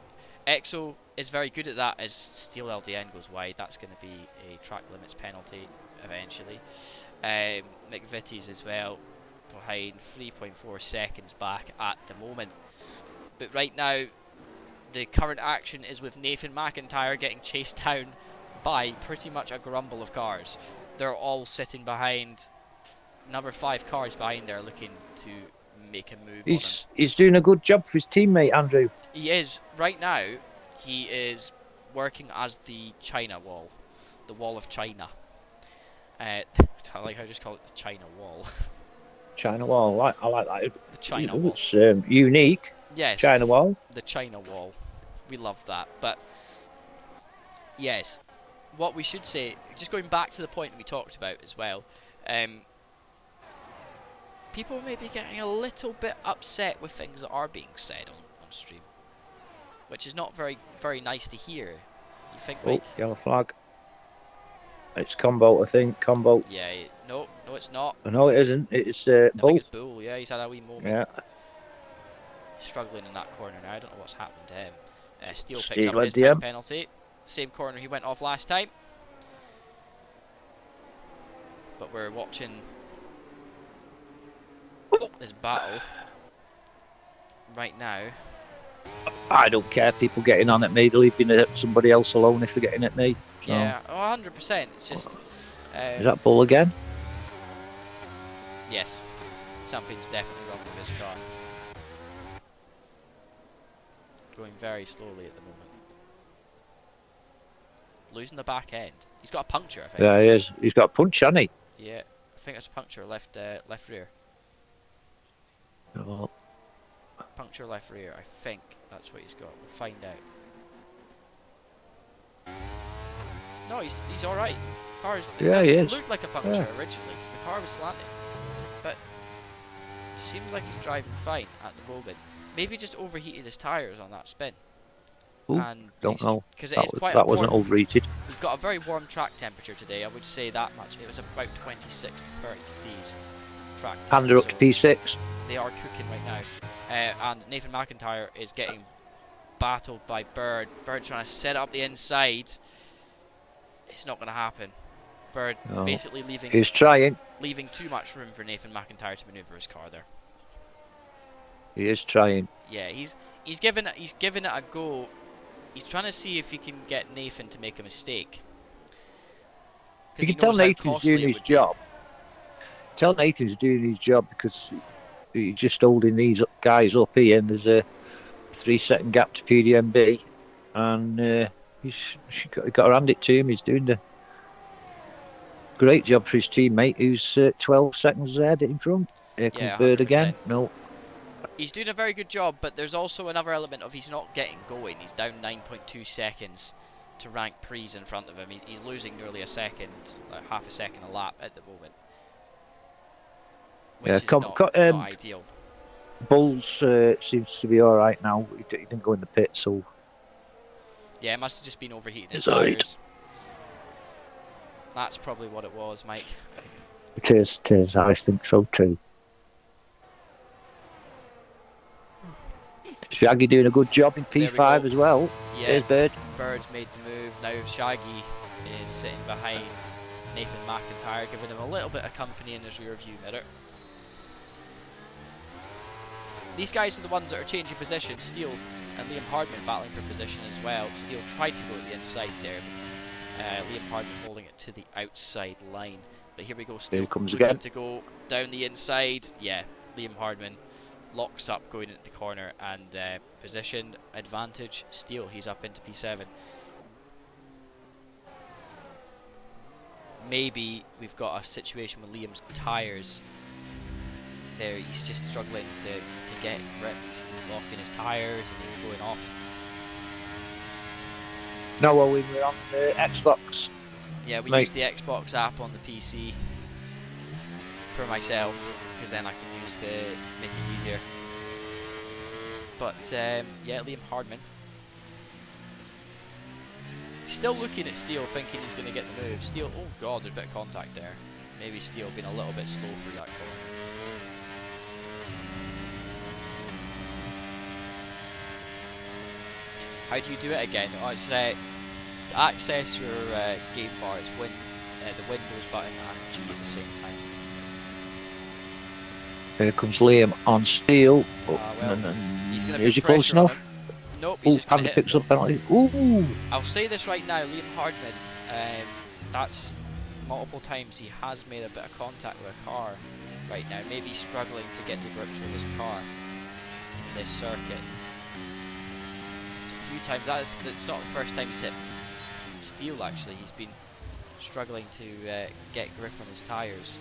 Exo is very good at that. As Steel LDN goes wide, that's going to be a track limits penalty eventually. McVitie's as well, behind 3.4 seconds back at the moment. But right now, the current action is with Nathan McIntyre getting chased down by pretty much a grumble of cars. They're all sitting behind another 5 cars behind there, looking to make a move. He's doing a good job for his teammate, Andrew. He is. Right now, he is working as the China wall. The wall of China. I like how I just call it the China wall. China wall, I like that. The China wall. It's unique. Yes. China wall. The China wall. We love that. But, yes. What we should say, just going back to the point we talked about as well, P11 people may be getting a little bit upset with things that are being said on stream, which is not very nice to hear. You think, Oh, Mike? yellow flag. It's combo, I think. Combo. Yeah. No, it's not. No, it isn't. It's I think Bull. it's Bull. Yeah, he's had a wee moment. Yeah. Struggling in that corner now. I don't know what's happened to him. Steele picks Steve up led his the time M. penalty. Same corner he went off last time. But we're watching this battle right now. I don't care. People getting on at me. They're leaving somebody else alone if they're getting at me. So. Yeah, 100%. It's just. Is that Bull again? Yes. Something's definitely wrong with his car. Going very slowly at the moment. Losing the back end. He's got a puncture, I think. Yeah, he is. He's got a punch, hasn't he? Yeah, I think it's a puncture left rear. Oh. Puncture left rear, I think that's what he's got. We'll find out. No, he's alright. Yeah, he is. It looked like a puncture originally, because the car was slanting. But it seems like he's driving fine at the moment. Maybe just overheated his tyres on that spin. Ooh, And don't know. Because it is quite that wasn't overrated. We've got a very warm track temperature today, I would say that much. It was about 26 to 30 degrees. Track Hand her up to P6. They are cooking right now. And Nathan McIntyre is getting battled by Bird. Bird trying to set up the inside. It's not going to happen. Bird basically He's trying. leaving too much room for Nathan McIntyre to manoeuvre his car there. He is trying. Yeah, he's given it a go. He's trying to see if he can get Nathan to make a mistake. You can tell Nathan's doing his job. Tell Nathan's doing his job because he's just holding these guys up here, and there's a 3-second gap to PDMB, and he's got to hand it to him. He's doing the great job for his teammate, who's 12 seconds ahead in front. Here comes Bird again. No. He's doing a very good job, but there's also another element of he's not getting going. He's down 9.2 seconds to rank Prees in front of him. He's losing nearly a second, like half a second a lap at the moment. Which is not ideal. Bulls seems to be alright now. He didn't go in the pit, so... Yeah, it must have just been overheating his It's alright. tyres. That's probably what it was, Mike. It is. I think so too. Shaggy doing a good job in P5 as well. Yeah, there's Bird. Bird's made the move. Now Shaggy is sitting behind Nathan McIntyre, giving him a little bit of company in his rear view mirror. These guys are the ones that are changing position. Steele and Liam Hardman battling for position as well. Steele tried to go to the inside there, but Liam Hardman holding it to the outside line. But here we go, Steele comes looking again. to go down the inside. Yeah, Liam Hardman locks up going into the corner, and position advantage Steele. He's up into P7. Maybe we've got a situation with Liam's tyres there. He's just struggling to get grip. He's locking his tyres and he's going off. No, well, we were on the Xbox. Yeah, we use the Xbox app on the PC for myself, because then I can use make it easier. But yeah, Liam Hardman still looking at Steele, thinking he's going to get the move. Steele, oh god, there's a bit of contact there. Maybe Steele being a little bit slow through that corner. How do you do it again? Oh, it's to access your game bar, it's the Windows button and G at the same time. Here comes Liam on Steele. Well, he's going to is he close enough? Nope, he's just going to hit. Picks up penalty. Ooh! I'll say this right now, Liam Hardman, that's multiple times he has made a bit of contact with a car right now. Maybe struggling to get to grips with his car in this circuit. It's a few times. That's not the first time he's hit Steele, actually. He's been struggling to get grip on his tyres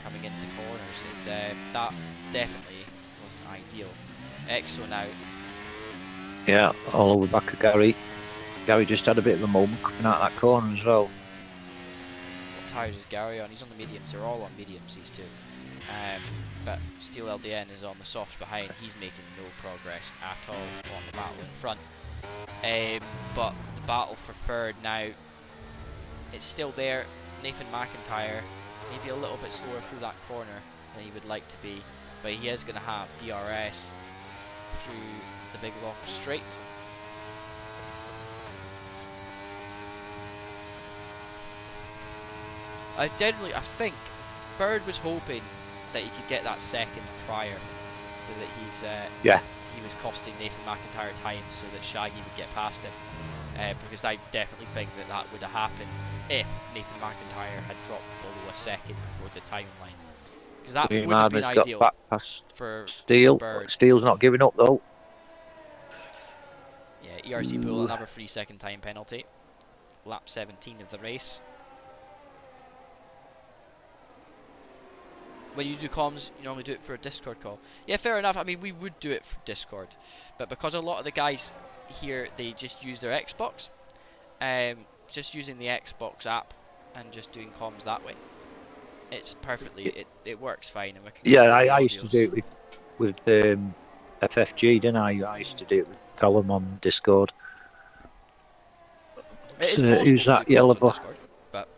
coming into corners, and that definitely wasn't ideal. Exo now. Yeah, all over the back of Gary. Gary just had a bit of a moment coming out of that corner as well. What tyres is Gary on? He's on the mediums. They're all on mediums, these two. But Steel LDN is on the softs behind. He's making no progress at all on the battle in front. But the battle for third now, it's still there. Nathan McIntyre maybe a little bit slower through that corner than he would like to be, but he is going to have DRS through the big long straight. I think Bird was hoping that he could get that second prior, so that he was costing Nathan McIntyre time, so that Shaggy would get past him. Because I definitely think that would have happened if Nathan McIntyre had dropped below a second before the timeline. Because that would have been ideal for Steel. Bird. Steel's not giving up though. Yeah, ERC pool, another 3-second time penalty. Lap 17 of the race. When you do comms, you normally do it for a Discord call. Yeah, fair enough. I mean, we would do it for Discord, but because a lot of the guys here, they just use their Xbox, just using the Xbox app and just doing comms that way, it's perfectly, it works fine. And we can I used to do it with FFG, didn't I? I used to do it with Column on Discord. It is possible who's to that do comms yellow on boy? Discord, but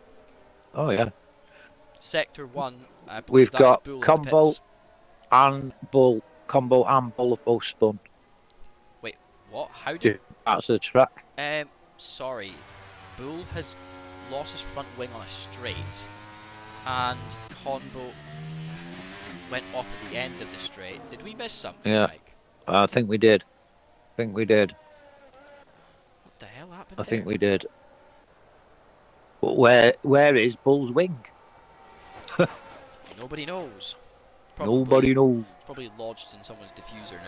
Sector 1, I believe we've that got is Bull in the Combo pits. and Bull. Combo and Bull have both spun. Wait, what? How did? That's the track. Sorry, Bull has lost his front wing on a straight, and Combo went off at the end of the straight. Did we miss something, Mike? I think we did. What the hell happened? I think we did. But where is Bull's wing? Nobody knows. Nobody knows. Probably lodged in someone's diffuser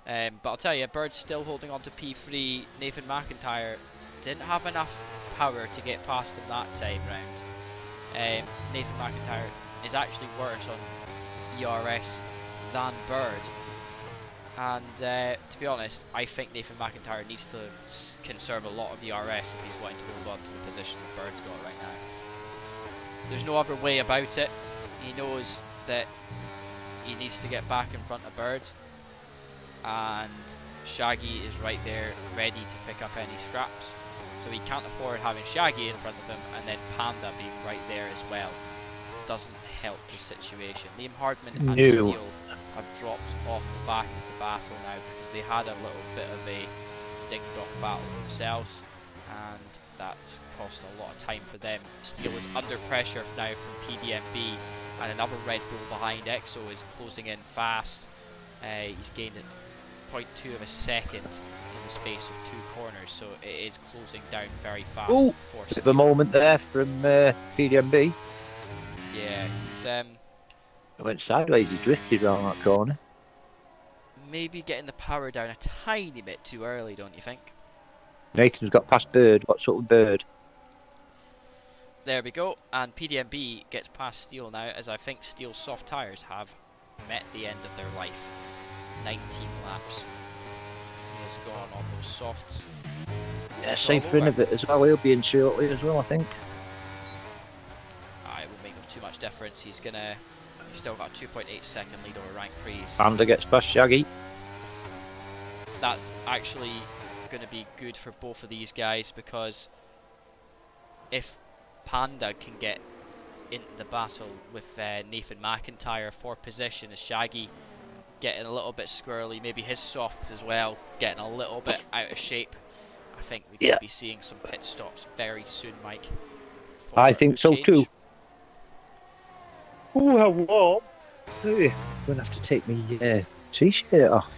now. But I'll tell you, Bird's still holding on to P3. Nathan McIntyre didn't have enough power to get past him that time round. Nathan McIntyre is actually worse on ERS than Bird. And to be honest, I think Nathan McIntyre needs to conserve a lot of ERS if he's wanting to hold on to the position that Bird's got right now. There's no other way about it. He knows that he needs to get back in front of Bird, and Shaggy is right there ready to pick up any scraps, so he can't afford having Shaggy in front of him and then Panda being right there as well. Doesn't help the situation. Liam Hardman and Steele have dropped off the back of the battle now because they had a little bit of a ding-dong battle themselves, and that's cost a lot of time for them. Steele is under pressure now from PDMB, and another Red Bull behind. EXO is closing in fast. He's gained 0.2 of a second in the space of 2 corners, so it is closing down very fast. Oh, the moment there from PDMB. Yeah, he's It went sideways, he drifted around that corner. Maybe getting the power down a tiny bit too early, don't you think? Nathan's got past Bird. What's up with Bird? There we go, and PDMB gets past Steel now, as I think Steel's soft tyres have met the end of their life. 19 laps. He has gone on those softs. Yeah, same for Innovate as well. He'll be in shortly as well, I think. It won't make too much difference. He's still got a 2.8 second lead over Rank Prix. Panda gets past Shaggy. That's actually going to be good for both of these guys, because if Panda can get into the battle with Nathan McIntyre for position, as Shaggy getting a little bit squirrely, maybe his softs as well getting a little bit out of shape, I think we could be seeing some pit stops very soon, Mike. I think so too. Oh, how warm. I'm going to have to take my t-shirt off.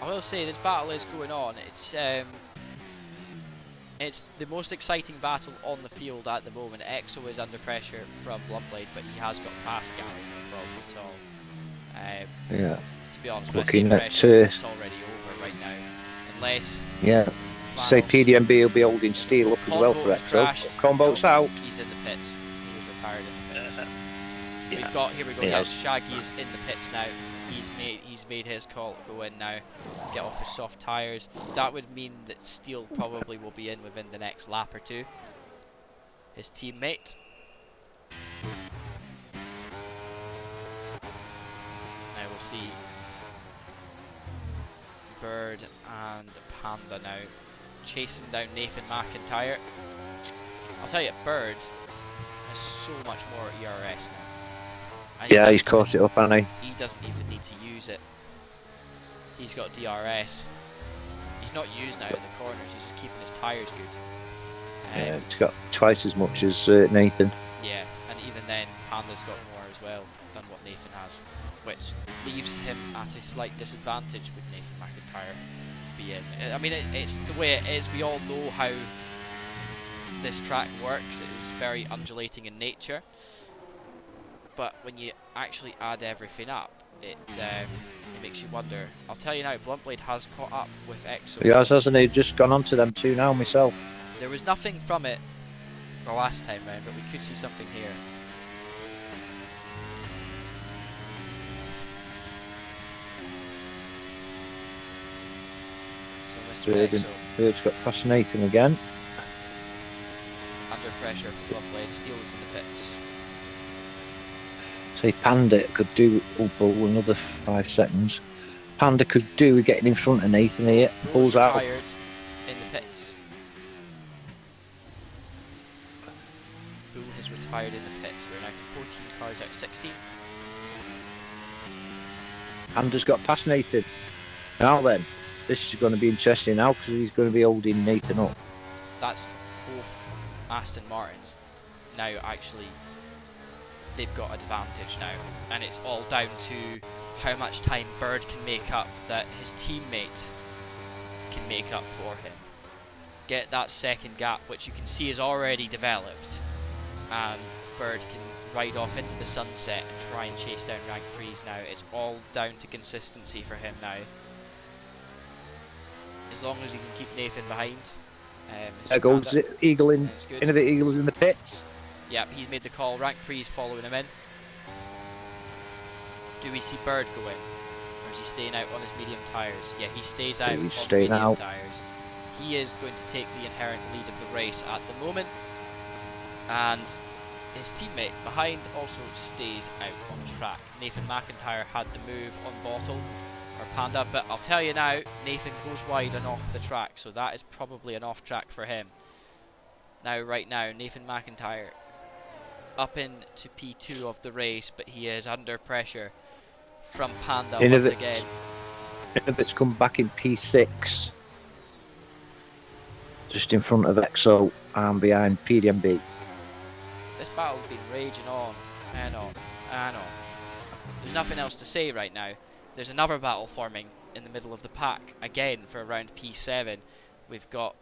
I will say this battle is going on. It's the most exciting battle on the field at the moment. EXO is under pressure from Bluntblade, but he has got past Gary, no problem at all. To be honest, looking at it's already over right now, unless say PDMB will be holding Steel up as well for EXO. Combo's out. He's in the pits. He was retired in the pits. Here we go. Yeah, Shaggy is in the pits now. He's made his call to go in now, get off his soft tyres. That would mean that Steel probably will be in within the next lap or two. his teammate. Now we'll see Bird and Panda now chasing down Nathan McIntyre. I'll tell you, Bird has so much more ERS now. And Yeah, he's caught it up, hasn't he doesn't even need to use it. He's got DRS. He's not used now in the corners, he's just keeping his tyres good. he? Yeah, he's got twice as much as Nathan. Yeah, and even then, Panda's got more as well than what Nathan has, which leaves him at a slight disadvantage with Nathan McIntyre being. I mean, it's the way it is. We all know how this track works. It is very undulating in nature, but when you actually add everything up, it makes you wonder. I'll tell you now, Bluntblade has caught up with EXO. He hasn't he? Just gone on to them two now myself. There was nothing from it the last time round, but we could see something here. So Mr. EXO, Bird's got past Nathan again. under pressure from Bluntblade, steals in the pits. Say Panda could do another 5 seconds. Panda could do with getting in front of Nathan here. Bull's Pulls out. retired in the pits. Bull has retired in the pits. We're now to 14 cars out of 16. Panda's got past Nathan. Now then, this is going to be interesting now because he's going to be holding Nathan up. That's both Aston Martins now actually. They've got advantage now, and it's all down to how much time Bird can make up that his teammate can make up for him. Get that second gap, which you can see is already developed, and Bird can ride off into the sunset and try and chase down Rank Freeze now. It's all down to consistency for him now. As long as he can keep Nathan behind. There goes Eagle in. Innovative Eagle's in the pits. Yep, he's made the call. Rank Freeze following him in. Do we see Bird go in? Or is he staying out on his medium tyres? Yeah, he stays out on medium tyres. He is going to take the inherent lead of the race at the moment. And his teammate behind also stays out on track. Nathan McIntyre had the move on Bottle, or Panda, but I'll tell you now, Nathan goes wide and off the track, so that is probably an off track for him. Now, right now, Nathan McIntyre up into P2 of the race, but he is under pressure from Panda once again. Innovate's come back in P6, just in front of EXO and behind PDMB. This battle's been raging on and on and on. There's nothing else to say right now. There's another battle forming in the middle of the pack again for around P7. We've got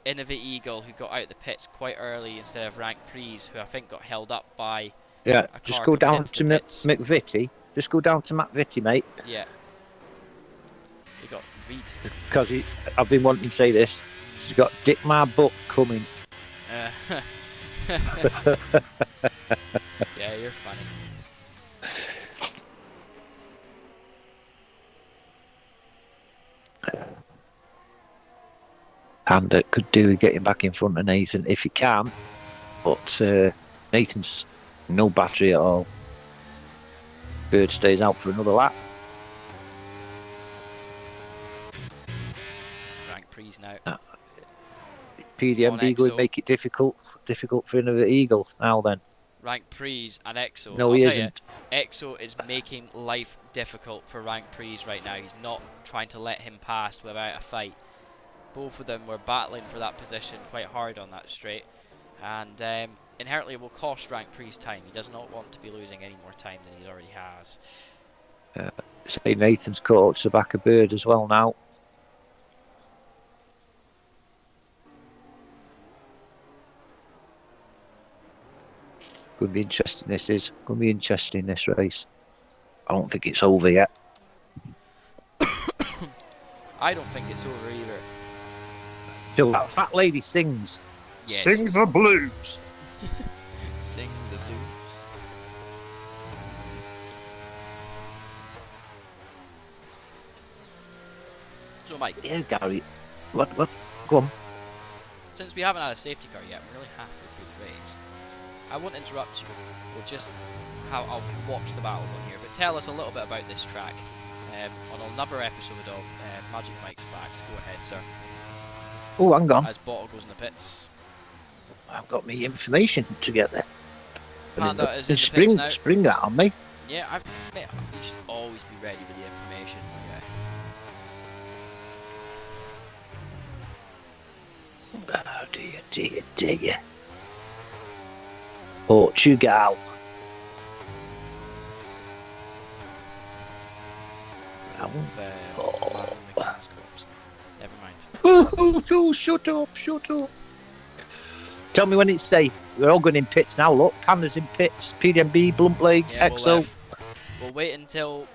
Innovate Eagle, who got out the pits quite early instead of Rank Prees, who I think got held up by a car. Just go down to McVitie. Just go down to McVitie, mate. Yeah. We got Reed. Because I've been wanting to say this. He's got Dick My Butt coming. Yeah, you're funny. And it could do with getting back in front of Nathan if he can, but Nathan's no battery at all. Bird stays out for another lap. Rank Prees now. PDMB going to make it difficult for Innovative Eagle now then. Rank Prees and EXO. No, he isn't. EXO is making life difficult for Rank Prees right now. He's not trying to let him pass without a fight. Both of them were battling for that position quite hard on that straight, and inherently will cost Rank Prees time. He does not want to be losing any more time than he already has. Say Nathan's caught up to back of Bird as well now. Going to be interesting. This is going to be interesting. This race. I don't think it's over yet. I don't think it's over either. Till that fat lady sings. Yes. Sings the blues. Sings the blues. So Mike. Yeah, Gary. What? Go on. since we haven't had a safety car yet, we're really halfway through the race. I won't interrupt you. We'll just I'll watch the battle on here. But tell us a little bit about this track on another episode of Magic Mike's Facts. Go ahead, sir. Oh, hang on. As Bottle goes in the pits. I've got me information together. Panda is in the pits now. Spring that on me. Yeah, mate, you should always be ready with the information. Yeah. Oh dear. Portugal. Never mind. Oh, shut up. Tell me when it's safe. We're all going in pits now. Look, Panda's in pits. PDMB, Blunt Blade, yeah, EXO. We'll wait until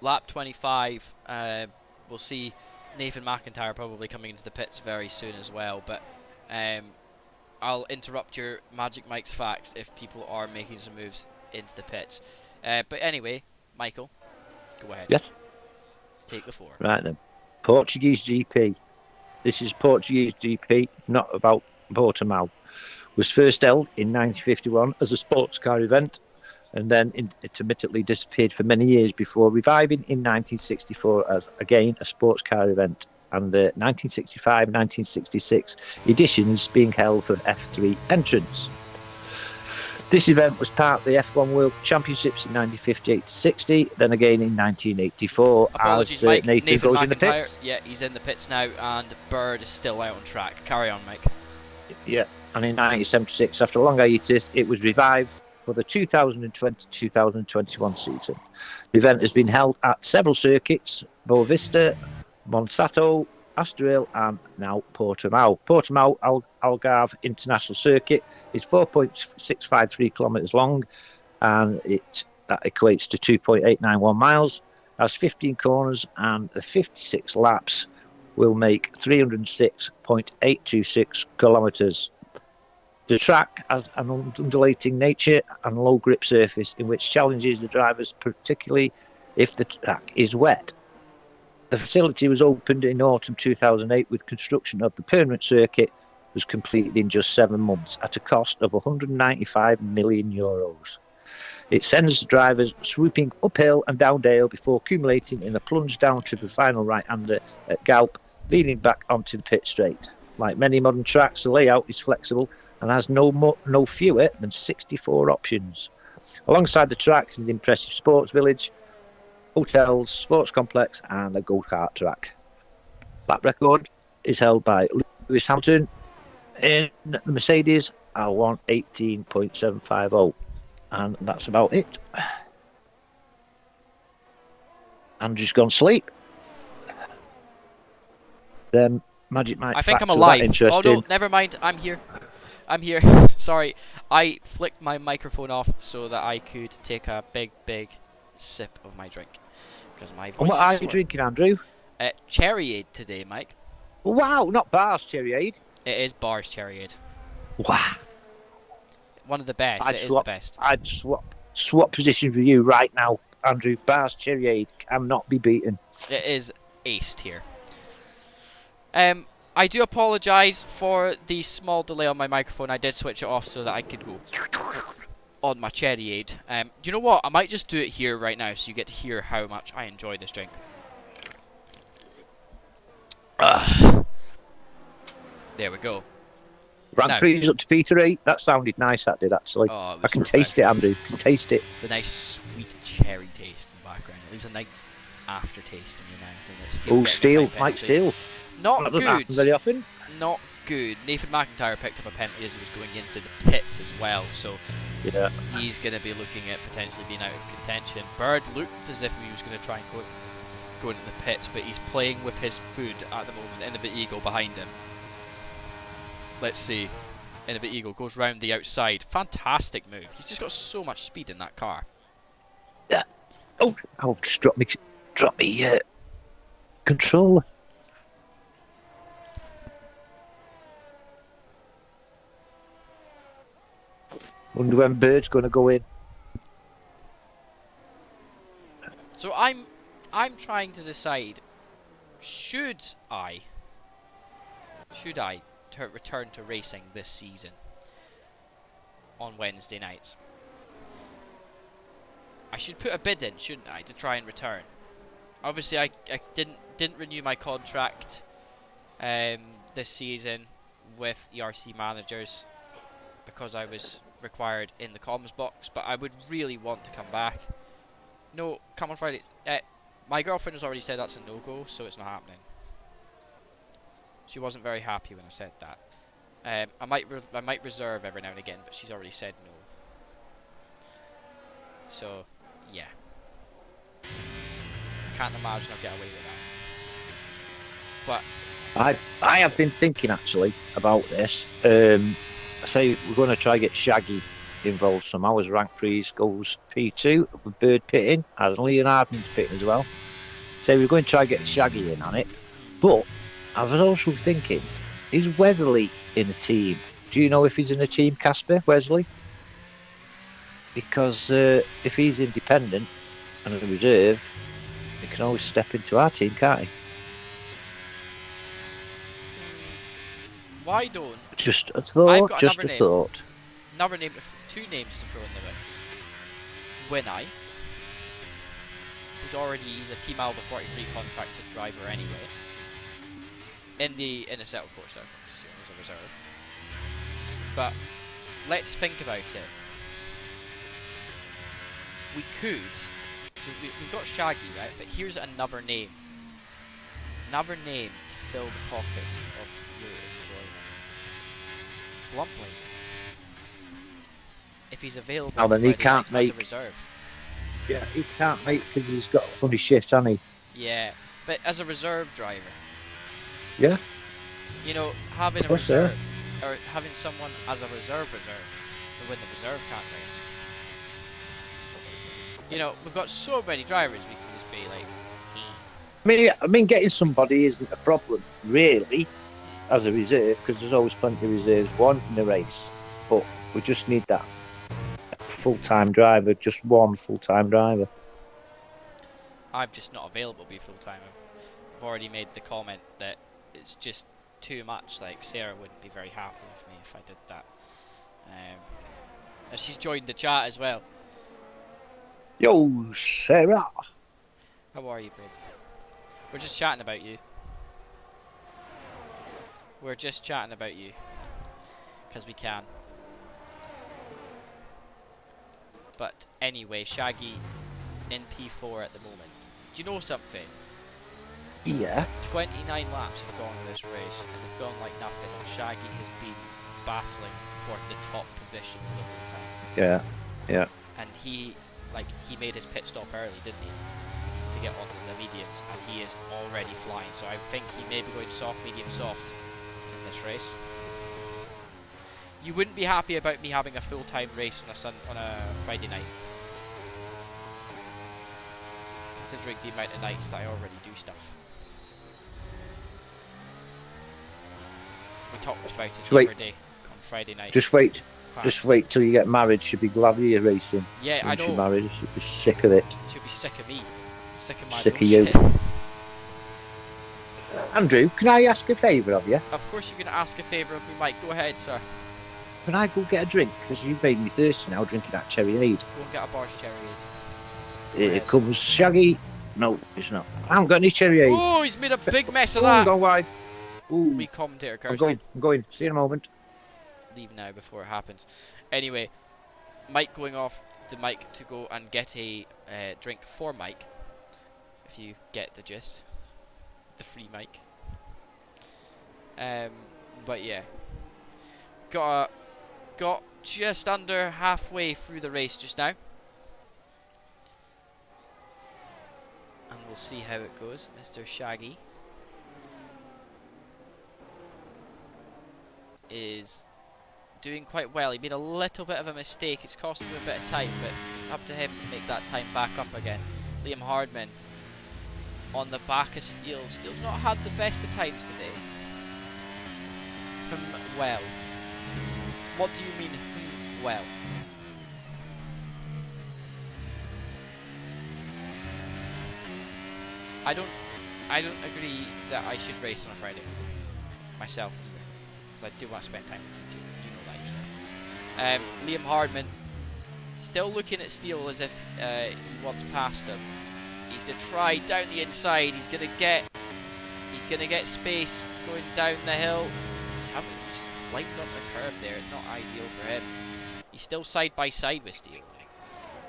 lap 25. We'll see Nathan McIntyre probably coming into the pits very soon as well. But I'll interrupt your Magic Mike's Facts if people are making some moves into the pits. But anyway, Michael, go ahead. Yes. Take the floor. Right then. Portuguese GP. This is Portuguese GP, not about Portimao. Was first held in 1951 as a sports car event, and then intermittently disappeared for many years before reviving in 1964 as again a sports car event, and the 1965-1966 editions being held for F3 entrants. This event was part of the F1 World Championships in 1958-60, then again in 1984. Apologies, as Mike. Nathan goes McIntyre, in the pits. Yeah, he's in the pits now, and Bird is still out on track. Carry on, Mike. Yeah, and in 1976, after a long hiatus, it was revived for the 2020-2021 season. The event has been held at several circuits: Boa Vista, Monsanto, Estoril, and now Portimao. Portimao Algarve International Circuit is 4.653 kilometres long, and that equates to 2.891 miles. Has 15 corners, and the 56 laps will make 306.826 kilometres. The track has an undulating nature and low grip surface, in which challenges the drivers, particularly if the track is wet. The facility was opened in autumn 2008, with construction of the permanent circuit was completed in just 7 months at a cost of €195 million. It sends the drivers swooping uphill and down-dale before accumulating in a plunge down to the final right-hander at Galp, leading back onto the pit straight. Like many modern tracks, the layout is flexible and has no fewer than 64 options. Alongside the track is an impressive sports village, hotels, sports complex, and a go-kart track. Lap record is held by Lewis Hamilton in the Mercedes R1 18.750, and that's about it. Andrew's gone to sleep. Then Magic Mike. I think facts I'm are that alive. interesting. Oh no, never mind. I'm here. Sorry, I flicked my microphone off so that I could take a big sip of my drink because my voice And what is are sore. you drinking, Andrew? Cherryade today, Mike. Wow, not bars, Cherryade. It is Bars Cherryade. Wow. One of the best. It is the best. I'd swap positions with you right now, Andrew. Bars Cherryade cannot be beaten. It is aced here. I do apologise for the small delay on my microphone. I did switch it off so that I could go on my Cherryade. You know what? I might just do it here right now so you get to hear how much I enjoy this drink. There we go. Rank 3 is up to P3. That sounded nice, that did, actually. Oh, I can taste it, Andrew. I can taste it. The nice sweet cherry taste in the background. It leaves a nice aftertaste in your mouth. And it's Steel. Mike Steel. Not That doesn't good. happen very often. Not good. Nathan McIntyre picked up a penalty as he was going into the pits as well, so Yeah. he's going to be looking at potentially being out of contention. Bird looked as if he was going to try and go into the pits, but he's playing with his food at the moment. Innovative Eagle behind him. Let's see. Innovative Eagle goes round the outside. Fantastic move. He's just got so much speed in that car. Yeah. Oh, I've just dropped me controller. Wonder when Bird's going to go in. So I'm trying to decide, should I to return to racing this season on Wednesday nights. I should put a bid in, shouldn't I, to try and return? Obviously, I didn't renew my contract this season with ERC managers because I was required in the comms box, but I would really want to come back. No, come on Friday. My girlfriend has already said that's a no-go, so it's not happening. She wasn't very happy when I said that. I might reserve every now and again, but she's already said no. So, yeah. I can't imagine I'll get away with that. But I have been thinking actually about this. I say we're going to try and get Shaggy involved somehow as rank 3s goes P2 with bird pitting, as Leonard's pitting as well. So we're going to try and get Shaggy in on it. But I was also thinking, is Wesley in a team? Do you know if he's in a team, Casper, Wesley? Because if he's independent and a reserve, he can always step into our team, can't he? why don't... Just a I've thought, got just a another name. thought. Another name, two names to throw in the mix. Winai, he's a Team Alba 43 contracted driver anyway. In a settled course circuit, as a reserve. But let's think about it. We could, so we've got Shaggy, right? But here's another name. Another name to fill the pockets of your employment. Bluntly. If he's available Now then, he Friday can't nights as make. a reserve. Yeah, he can't make because he's got funny shit, hasn't he? Yeah, but as a reserve driver. Yeah. You know, having a What's reserve, or having someone as a reserve when the reserve can't race. You know, we've got so many drivers we can just be like, I mean, getting somebody isn't a problem, really, as a reserve, because there's always plenty of reserves wanting the race. But we just need that full-time driver, just one full-time driver. I'm just not available to be full-time. I've already made the comment that it's just too much. Like, Sarah wouldn't be very happy with me if I did that. And she's joined the chat as well. Yo, Sarah. How are you, babe? We're just chatting about you. We're just chatting about you. Because we can. But anyway, Shaggy in P4 at the moment. Do you know something? Yeah. 29 laps have gone in this race, and they've gone like nothing. And Shaggy has been battling for the top positions the whole time. Yeah. Yeah. And he made his pit stop early, didn't he? To get onto the mediums, and he is already flying. So I think he may be going soft, medium, soft in this race. You wouldn't be happy about me having a full-time race on a Friday night, considering the amount of nights that I already do stuff. We talked about it the other day on Friday night. Just wait. Past. Just wait till you get married. She'll be glad of your racing. Yeah, when I know. she's married, she'll be sick of it. She'll be sick of me. Sick of my Sick of bullshit. you. Andrew, can I ask a favour of you? Of course you're going to ask a favour of me, Mike. Go ahead, sir. Can I go get a drink? Because you've made me thirsty now drinking that cherry aid. Go and get a barge cherry aid. Here comes Shaggy. No, it's not. I haven't got any cherry aid. Oh, he's made a big mess of Oh, that. go wide. Ooh. We commentator I'm Kirsty. going. See you in a moment. Leave now before it happens. Anyway, Mike going off the mic to go and get a drink for Mike. If you get the gist. The free mic. But yeah. Got just under halfway through the race just now. And we'll see how it goes. Mr. Shaggy is doing quite well. He made a little bit of a mistake. It's costing him a bit of time, but it's up to him to make that time back up again. Liam Hardman on the back of Steele. Steele's not had the best of times today. Well. What do you mean, well? I don't agree that I should race on a Friday. Myself either. because I do want to spend time with you too. You know that yourself. Liam Hardman still looking at Steele as if he wants past him. He's to try down the inside. He's gonna get space going down the hill. He's lined up the curb there. Not ideal for him. He's still side by side with Steele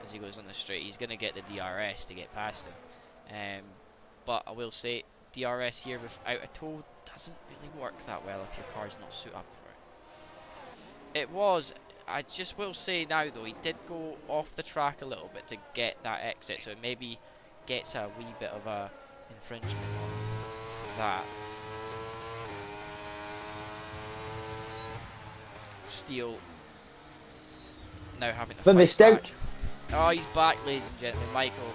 as he goes on the straight. He's gonna get the DRS to get past him. But I will say DRS here without a toe doesn't really work that well if your car's not suited up for it. It was. I just will say now though, he did go off the track a little bit to get that exit, so it maybe gets a wee bit of a infringement on that. Steele now having to fight back. Oh, he's back, ladies and gentlemen. Michael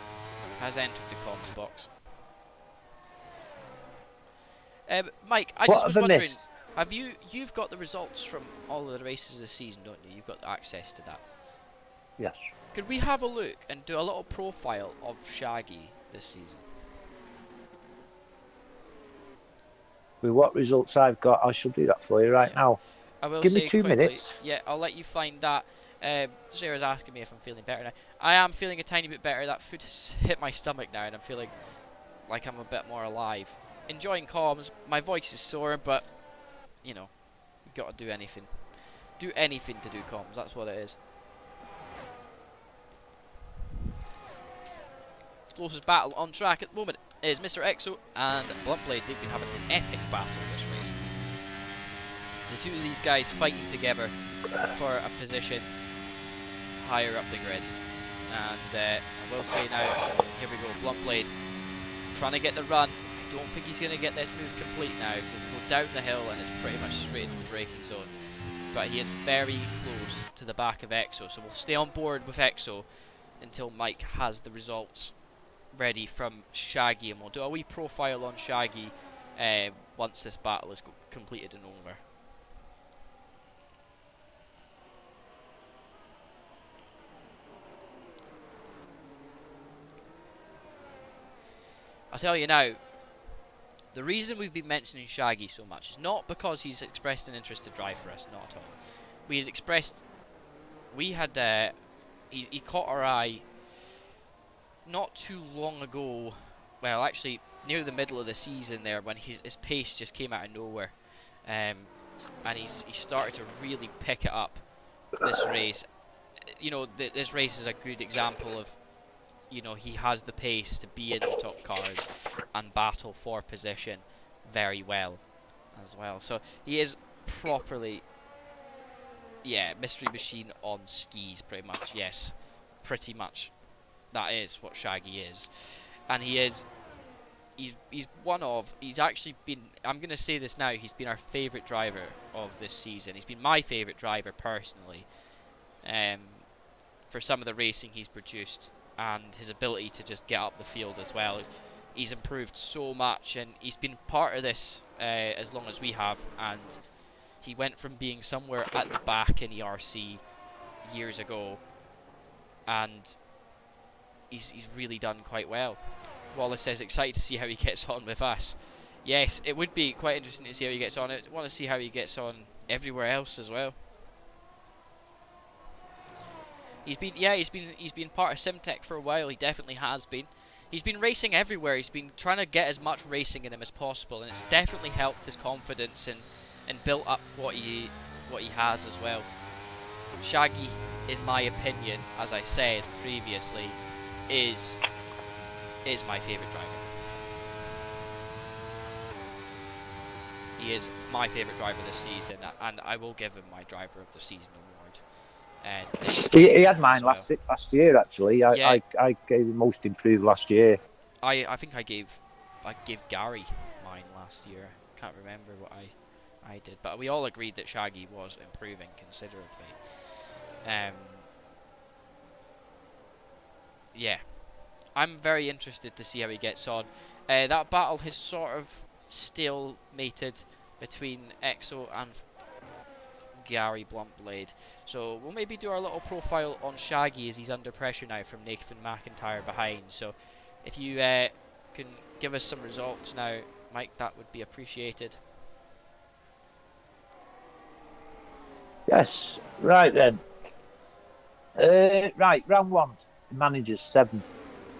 has entered the comms box. Mike, I just was wondering, you've got the results from all of the races this season, don't you? You've got access to that. Yes. Could we have a look and do a little profile of Shaggy this season? With what results I've got, I shall do that for you right now. I will Give say me 2 quickly, minutes. Yeah, I'll let you find that. Sarah's asking me if I'm feeling better now. I am feeling a tiny bit better. That food has hit my stomach now and I'm feeling like I'm a bit more alive. Enjoying comms. My voice is sore, but, you know, you've got to do anything. Do anything to do comms, that's what it is. Closest battle on track at the moment is Mr. Exo and Bluntblade. They've been having an epic battle in this race. The two of these guys fighting together for a position higher up the grid. And I will say now, here we go, Bluntblade trying to get the run. Don't think he's going to get this move complete now because he'll go down the hill and it's pretty much straight into the braking zone. But he is very close to the back of Exo, so we'll stay on board with Exo until Mike has the results ready from Shaggy, and we'll do a wee profile on Shaggy once this battle is completed and over. I'll tell you now, the reason we've been mentioning Shaggy so much is not because he's expressed an interest to drive for us, not at all. He caught our eye not too long ago, well actually near the middle of the season there, when his pace just came out of nowhere, and he started to really pick it up this race. You know, this race is a good example of, you know, he has the pace to be in the top cars and battle for position very well as well. So he is properly, yeah, mystery machine on skis pretty much. Yes, pretty much. That is what Shaggy is. And he's actually been, I'm going to say this now, he's been our favourite driver of this season. He's been my favourite driver personally, for some of the racing he's produced and his ability to just get up the field as well. He's improved so much, and he's been part of this as long as we have, and he went from being somewhere at the back in ERC years ago, and he's really done quite well. Wallace says, excited to see how he gets on with us. Yes, it would be quite interesting to see how he gets on. I want to see how he gets on everywhere else as well. He's been part of Simtech for a while. He definitely has been. He's been racing everywhere. He's been trying to get as much racing in him as possible, and it's definitely helped his confidence and built up what he has as well. Shaggy, in my opinion, as I said previously, is my favourite driver. He is my favourite driver this season, and I will give him my driver of the season award. And he had mine well. last year actually. I gave him most improved last year. I think I gave Gary mine last year. Can't remember what I did, but we all agreed that Shaggy was improving considerably. Yeah, I'm very interested to see how he gets on. That battle has sort of stalemated between Exo and Gary Bluntblade. So we'll maybe do our little profile on Shaggy as he's under pressure now from Nathan McIntyre behind. So if you can give us some results now, Mike, that would be appreciated. Yes. Right then. Right. Round one, managers 7th.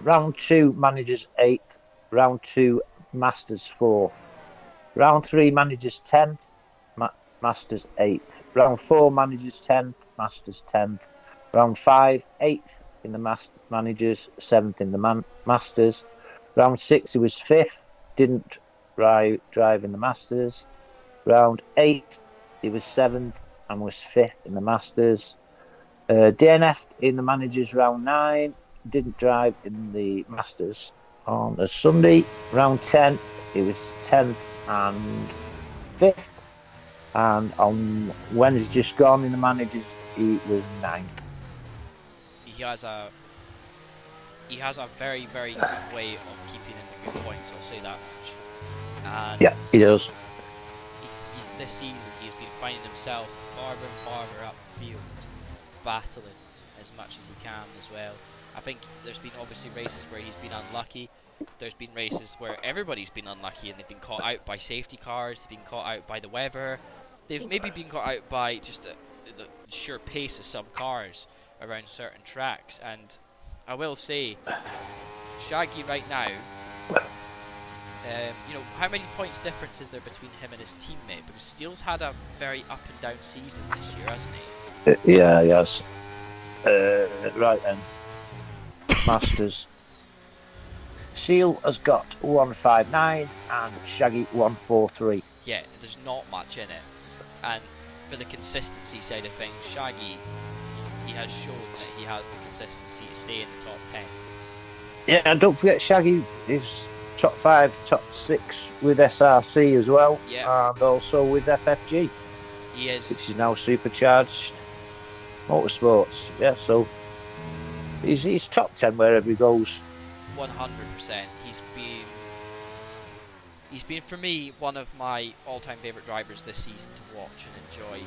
Round 2, managers 8th. Round 2, masters 4th. Round 3, managers 10th. Masters 8th. Round 4, managers 10th. Masters 10th. Round 5, 8th in the managers, 7th in the masters. Round 6, he was 5th. Didn't drive in the masters. Round 8, he was 7th and was 5th in the masters. DNF in the managers round 9, didn't drive in the Masters on a Sunday. Round 10, he was 10th and 5th. And on Wednesday just gone in the managers, he was 9th. He has a very, very good way of keeping in the good points, I'll say that much. And yeah, he does. This season he's been finding himself farther and farther up the field, battling as much as he can as well. I think there's been obviously races where he's been unlucky. There's been races where everybody's been unlucky and they've been caught out by safety cars, they've been caught out by the weather, they've maybe been caught out by just the sheer pace of some cars around certain tracks. And I will say, Shaggy right now, how many points difference is there between him and his teammate? Because Steele's had a very up and down season this year, hasn't he? Yeah, yes. Right then. Masters. Seal has got 159 and Shaggy 143. Yeah, there's not much in it. And for the consistency side of things, Shaggy, he has shown that he has the consistency to stay in the top 10. Yeah, and don't forget Shaggy is top 5, top 6 with SRC as well. Yeah. And also with FFG. He is. Which is now Supercharged Motorsports. Yeah, so he's top 10 wherever he goes. 100%. He's been for me one of my all-time favourite drivers this season to watch and enjoy.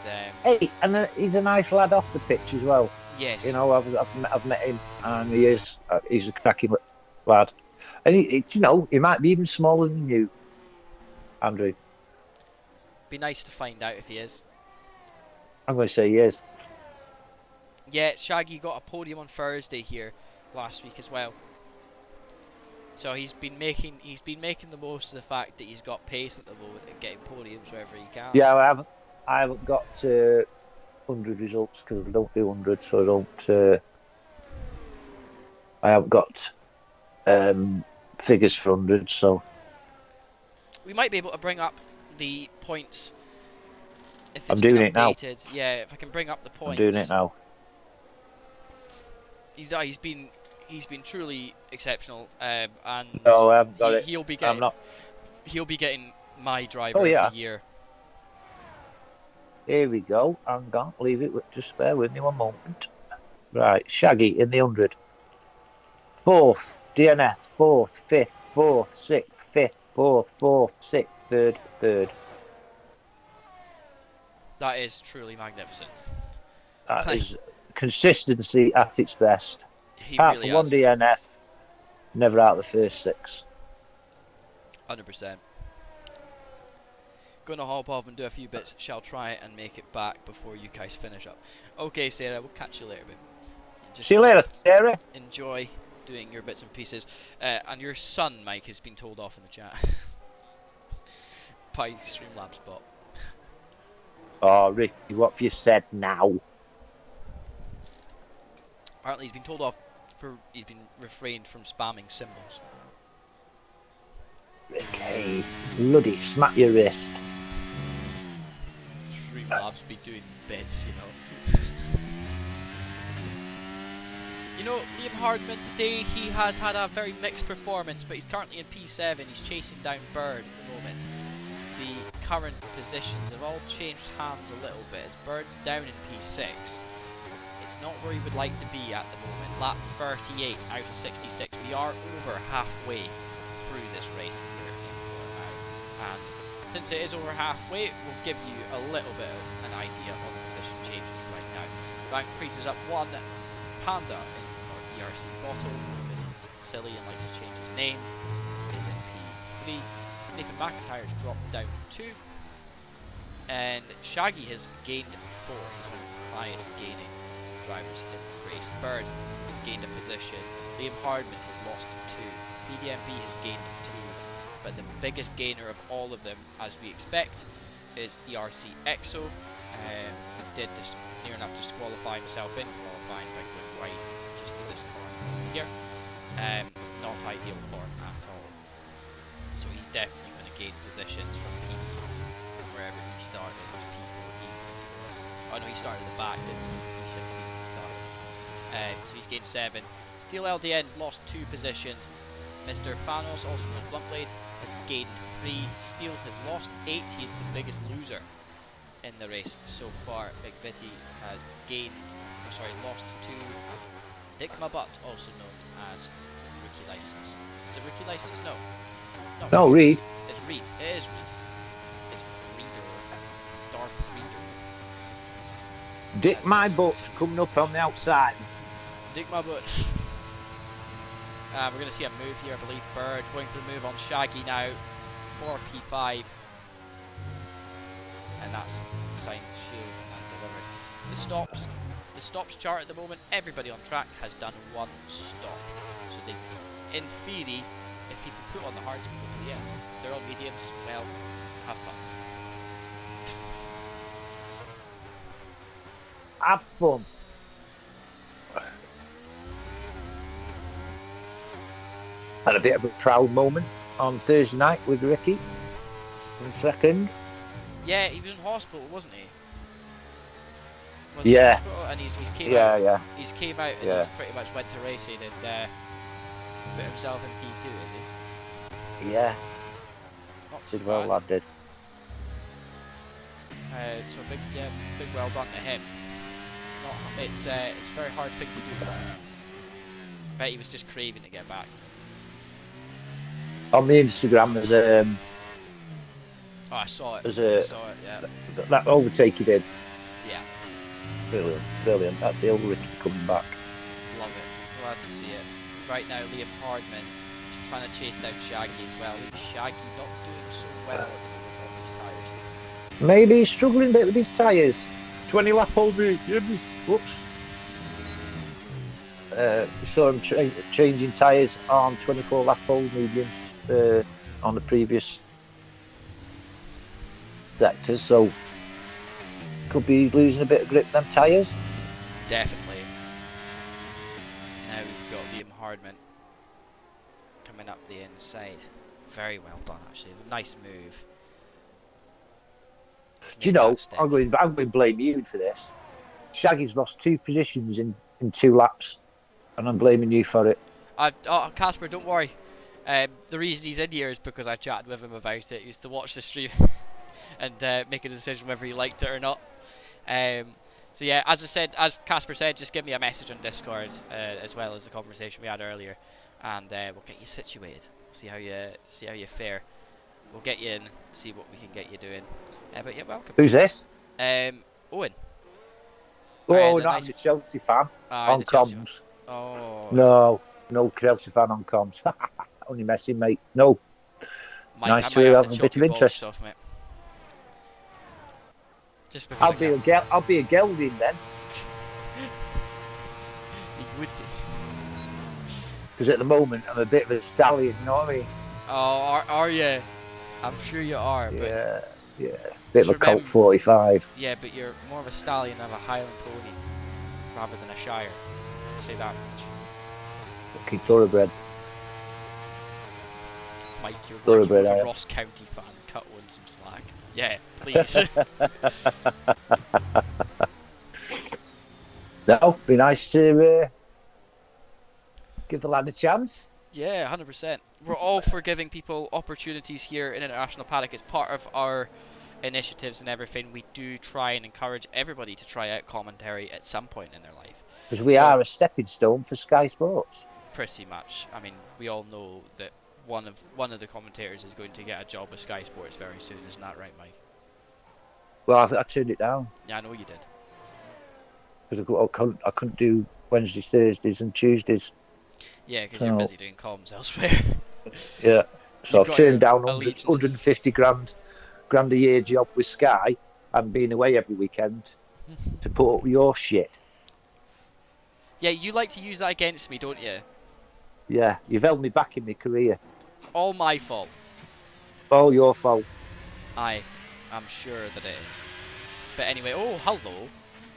And hey, and he's a nice lad off the pitch as well. Yes. You know, I've met him, and he's a cracking lad. And he might be even smaller than you, Andrew. Be nice to find out if he is. I'm going to say he is. Yeah, Shaggy got a podium on Thursday here last week as well. So he's been making the most of the fact that he's got pace at the moment and getting podiums wherever he can. Yeah, I haven't got 100 results because I don't do 100, so I don't. I haven't got figures for 100, so we might be able to bring up the points. If it's I'm doing it now. Yeah, if I can bring up the points. I'm doing it now. He's been truly exceptional, and no, I haven't got it. He'll be getting. I'm not. He'll be getting my driver of the year. Here we go. I'm going to leave it. Just bear with me one moment. Right, Shaggy in the 100. 4th, DNF. 4th, 5th, 4th, 6th, 5th, 4th, 4th, 6th, 3rd, 3rd. That is truly magnificent. That is consistency at its best. He Apart really from one DNF, never out of the first 6. 100%. Gonna hop off and do a few bits. Shall try and make it back before you guys finish up. Okay, Sarah, we'll catch you later, babe. See you later, Sarah. Enjoy doing your bits and pieces. And your son, Mike, has been told off in the chat by Streamlabs bot. Oh, Ricky, what have you said now? Apparently, he's been told off he's been refrained from spamming symbols. Ricky, bloody smack your wrist. Streamlabs be doing bits, you know. You know, Liam Hardman today, he has had a very mixed performance, but he's currently in P7. He's chasing down Bird at the moment. The current positions have all changed hands a little bit as Bird's down in P6. It's not where he would like to be at the moment. Lap 38 out of 66. We are over halfway through this race here in Portugal. And since it is over halfway, we'll give you a little bit of an idea on the position changes right now. Rank increases up 1. Panda in our ERC bottle because he's silly and likes to change his name is in P3. Nathan McIntyre's dropped down 2. And Shaggy has gained 4. He's one of the highest gaining drivers in the race. Bird has gained a position. Liam Hardman has lost 2. BDMB has gained 2. But the biggest gainer of all of them, as we expect, is ERC EXO. He did just near enough disqualify himself in qualifying by going wide just to this corner here. Not ideal for him at all. So he's definitely going to gain positions from P wherever he started. It was P14. Oh no, he started at the back, didn't he? P16 he started. So he's gained 7. Steel LDN's lost 2 positions. Mr. Thanos, also known as Bluntblade, has gained 3. Steel has lost 8. He's the biggest loser in the race so far. Big Vitty has lost 2. Dick My Butt, also known as Rookie License. Is it Rookie License? No. No, Reed. It's Reed. It is Reed. It's Reader. Darth Reader. Dick My Butt's coming up on the outside. Dick My Butt. We're going to see a move here, I believe. Bird going for the move on Shaggy now for P5. And that's signed, shield, and delivered. The stops chart at the moment, everybody on track has done 1 stop. So they, in theory, if people put on the hards, can go to the end. If they're on mediums, well, have fun. Have fun. Had a bit of a proud moment on Thursday night with Ricky in second. Yeah, he was in hospital, wasn't he? Was Yeah. He in hospital? And he's came out. Yeah. He's came out and he's pretty much went to racing and put himself in P2, is he? Yeah. Not too Did well, bad. lad did. So big well done to him. It's a very hard thing to do. Bet he was just craving to get back. On the Instagram, there's Oh, I saw it. There's I saw it. Yeah. that overtake he did. Yeah. Brilliant. That's the old Ricky coming back. Love it. Glad to see it. Right now, Liam Hardman is trying to chase down Shaggy as well. Shaggy not doing so well on these tyres. Maybe he's struggling a bit with his tyres. 20 lap over. Whoops. We saw him changing tyres on 24 lap old mediums on the previous sectors, so could be losing a bit of grip them tyres. Definitely. Now we've got Liam Hardman coming up the inside. Very well done, actually. Nice move. Do you know, I'm going to blame you for this. Shaggy's lost 2 positions in 2 laps, and I'm blaming you for it. Casper, don't worry. The reason he's in here is because I chatted with him about it. He used to watch the stream and make a decision whether he liked it or not. So yeah, as Casper said, just give me a message on Discord as well as the conversation we had earlier, and we'll get you situated. See how you fare. We'll get you in, see what we can get you doing. But yeah, welcome. Who's this? Owen. Oh, not a Chelsea fan on comms. Oh. No Chelsea fan on comms. Only messing, mate. No. Mike, nice I to might have have to a bit of interest. off, mate. Just I'll be a gelding then. You would be. Because at the moment I'm a bit of a stallion, you know what I mean? Oh, are you? I'm sure you are. But Yeah. Bit of a Colt 45. Yeah, but you're more of a stallion than a Highland pony, rather than a Shire. I'll say that much. Fucking thoroughbred. Mike, you're working with a I Ross County fan. Cut one some slack. Yeah, please. No, be nice to give the lad a chance. Yeah, 100%. We're all for giving people opportunities here in International Paddock. It's part of our initiatives and everything. We do try and encourage everybody to try out commentary at some point in their life. Because we are a stepping stone for Sky Sports. Pretty much. I mean, we all know that one of the commentators is going to get a job with Sky Sports very soon. Isn't that right, Mike? Well, I turned it down. Yeah, I know you did. Because I couldn't do Wednesdays, Thursdays and Tuesdays. Yeah, because you're busy doing comms elsewhere. Yeah. So You've I've got your turned down allegiances. 150 grand a year job with Sky and being away every weekend to put up with your shit. Yeah, you like to use that against me, don't you? Yeah, you've held me back in my career. All my fault. All your fault. I'm sure that it is. But anyway, oh, hello.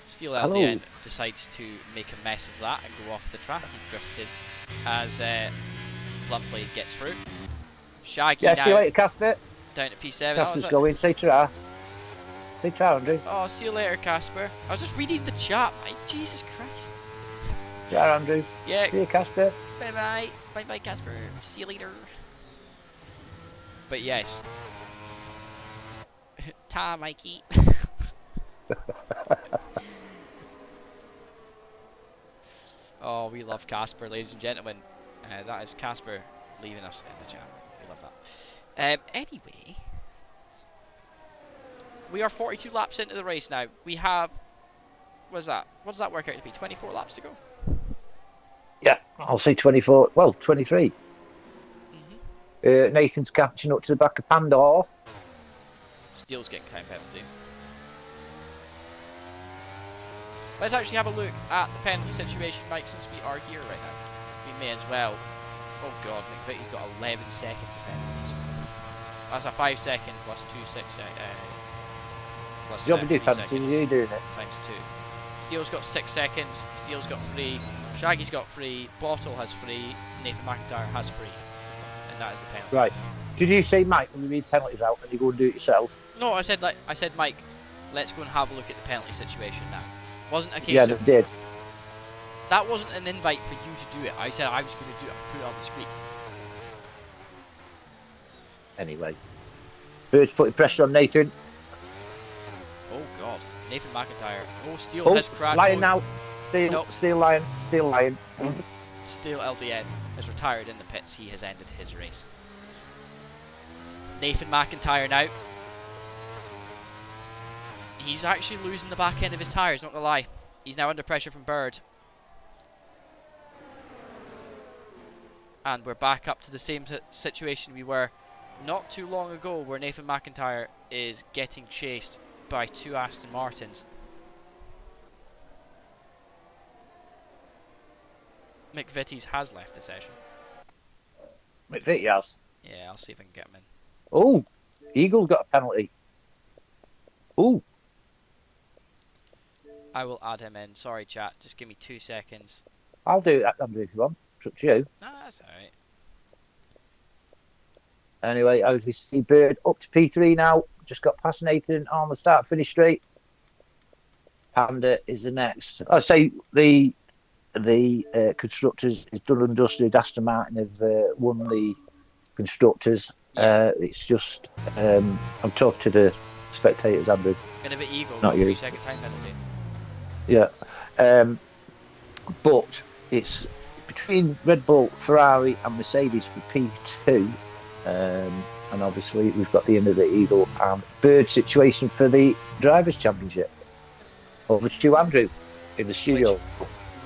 Steel Hello. LDN decides to make a mess of that and go off the track. He's drifted as Bluntblade gets through. Shaggy Yeah, now see you later, Casper. down to P7. Casper's going. Say ta. Say ta, Andrew. Oh, see you later, Casper. I was just reading the chat, mate. Jesus Christ. Ta, Andrew. Yeah. See you, Casper. Bye bye. Bye bye, Casper. See you later. But yes. Ta, Mikey. Oh, we love Casper, ladies and gentlemen. That is Casper leaving us in the chat. We love that. Anyway, we are 42 laps into the race now. We have, what is that? What does that work out to be? 24 laps to go. Yeah, I'll say 24. Well, 23. Mm-hmm. Nathan's catching up to the back of Pandora. Steele's getting time penalty. Let's actually have a look at the penalty situation, Mike, since we are here right now. We may as well. Oh god, McVitie's got 11 seconds of penalties. That's a 5 second plus 2 6 plus Job to do, 3 Fancy. seconds You're doing it. times 2. Steele's got 6 seconds, Steele's got 3, Shaggy's got 3, Bottle has 3, Nathan McIntyre has 3. And that is the penalty. Right. Did you say, Mike, when you read penalties out and you go and do it yourself? No, I said Mike, let's go and have a look at the penalty situation now. Wasn't a case Yeah, of they did. that wasn't an invite for you to do it. I said I was going to do it, put it on the screen. Anyway. Bird's putting pressure on Nathan. Oh god, Nathan McIntyre. Oh, Steele Oh, has cracked. lying Oh, now. Still, Nope. still lying. Still lying. Steele LDN has retired in the pits. He has ended his race. Nathan McIntyre now. He's actually losing the back end of his tyres, not gonna lie. He's now under pressure from Bird. And we're back up to the same situation we were not too long ago, where Nathan McIntyre is getting chased by 2 Aston Martins. McVitie's has left the session. McVitie has. Yeah, I'll see if I can get him in. Oh, Eagle's got a penalty. Oh, I will add him in. Sorry, chat. Just give me 2 seconds. I'll do that, Andrew, if you want. It's up to you. Ah, that's alright. Anyway, as we see Bird up to P3 now. Just got past Nathan on the start-finish straight. Panda is the next. I say the constructors is done and dusted. Aston Martin have won the constructors. It's just I'm talking to the spectators, Andrew. Gonna be Eagle. Not you. 3 second time penalty. Yeah, but it's between Red Bull, Ferrari, and Mercedes for P2. And obviously we've got the end of the Eagle and Bird situation for the Drivers' Championship. Over to you, Andrew, in the studio.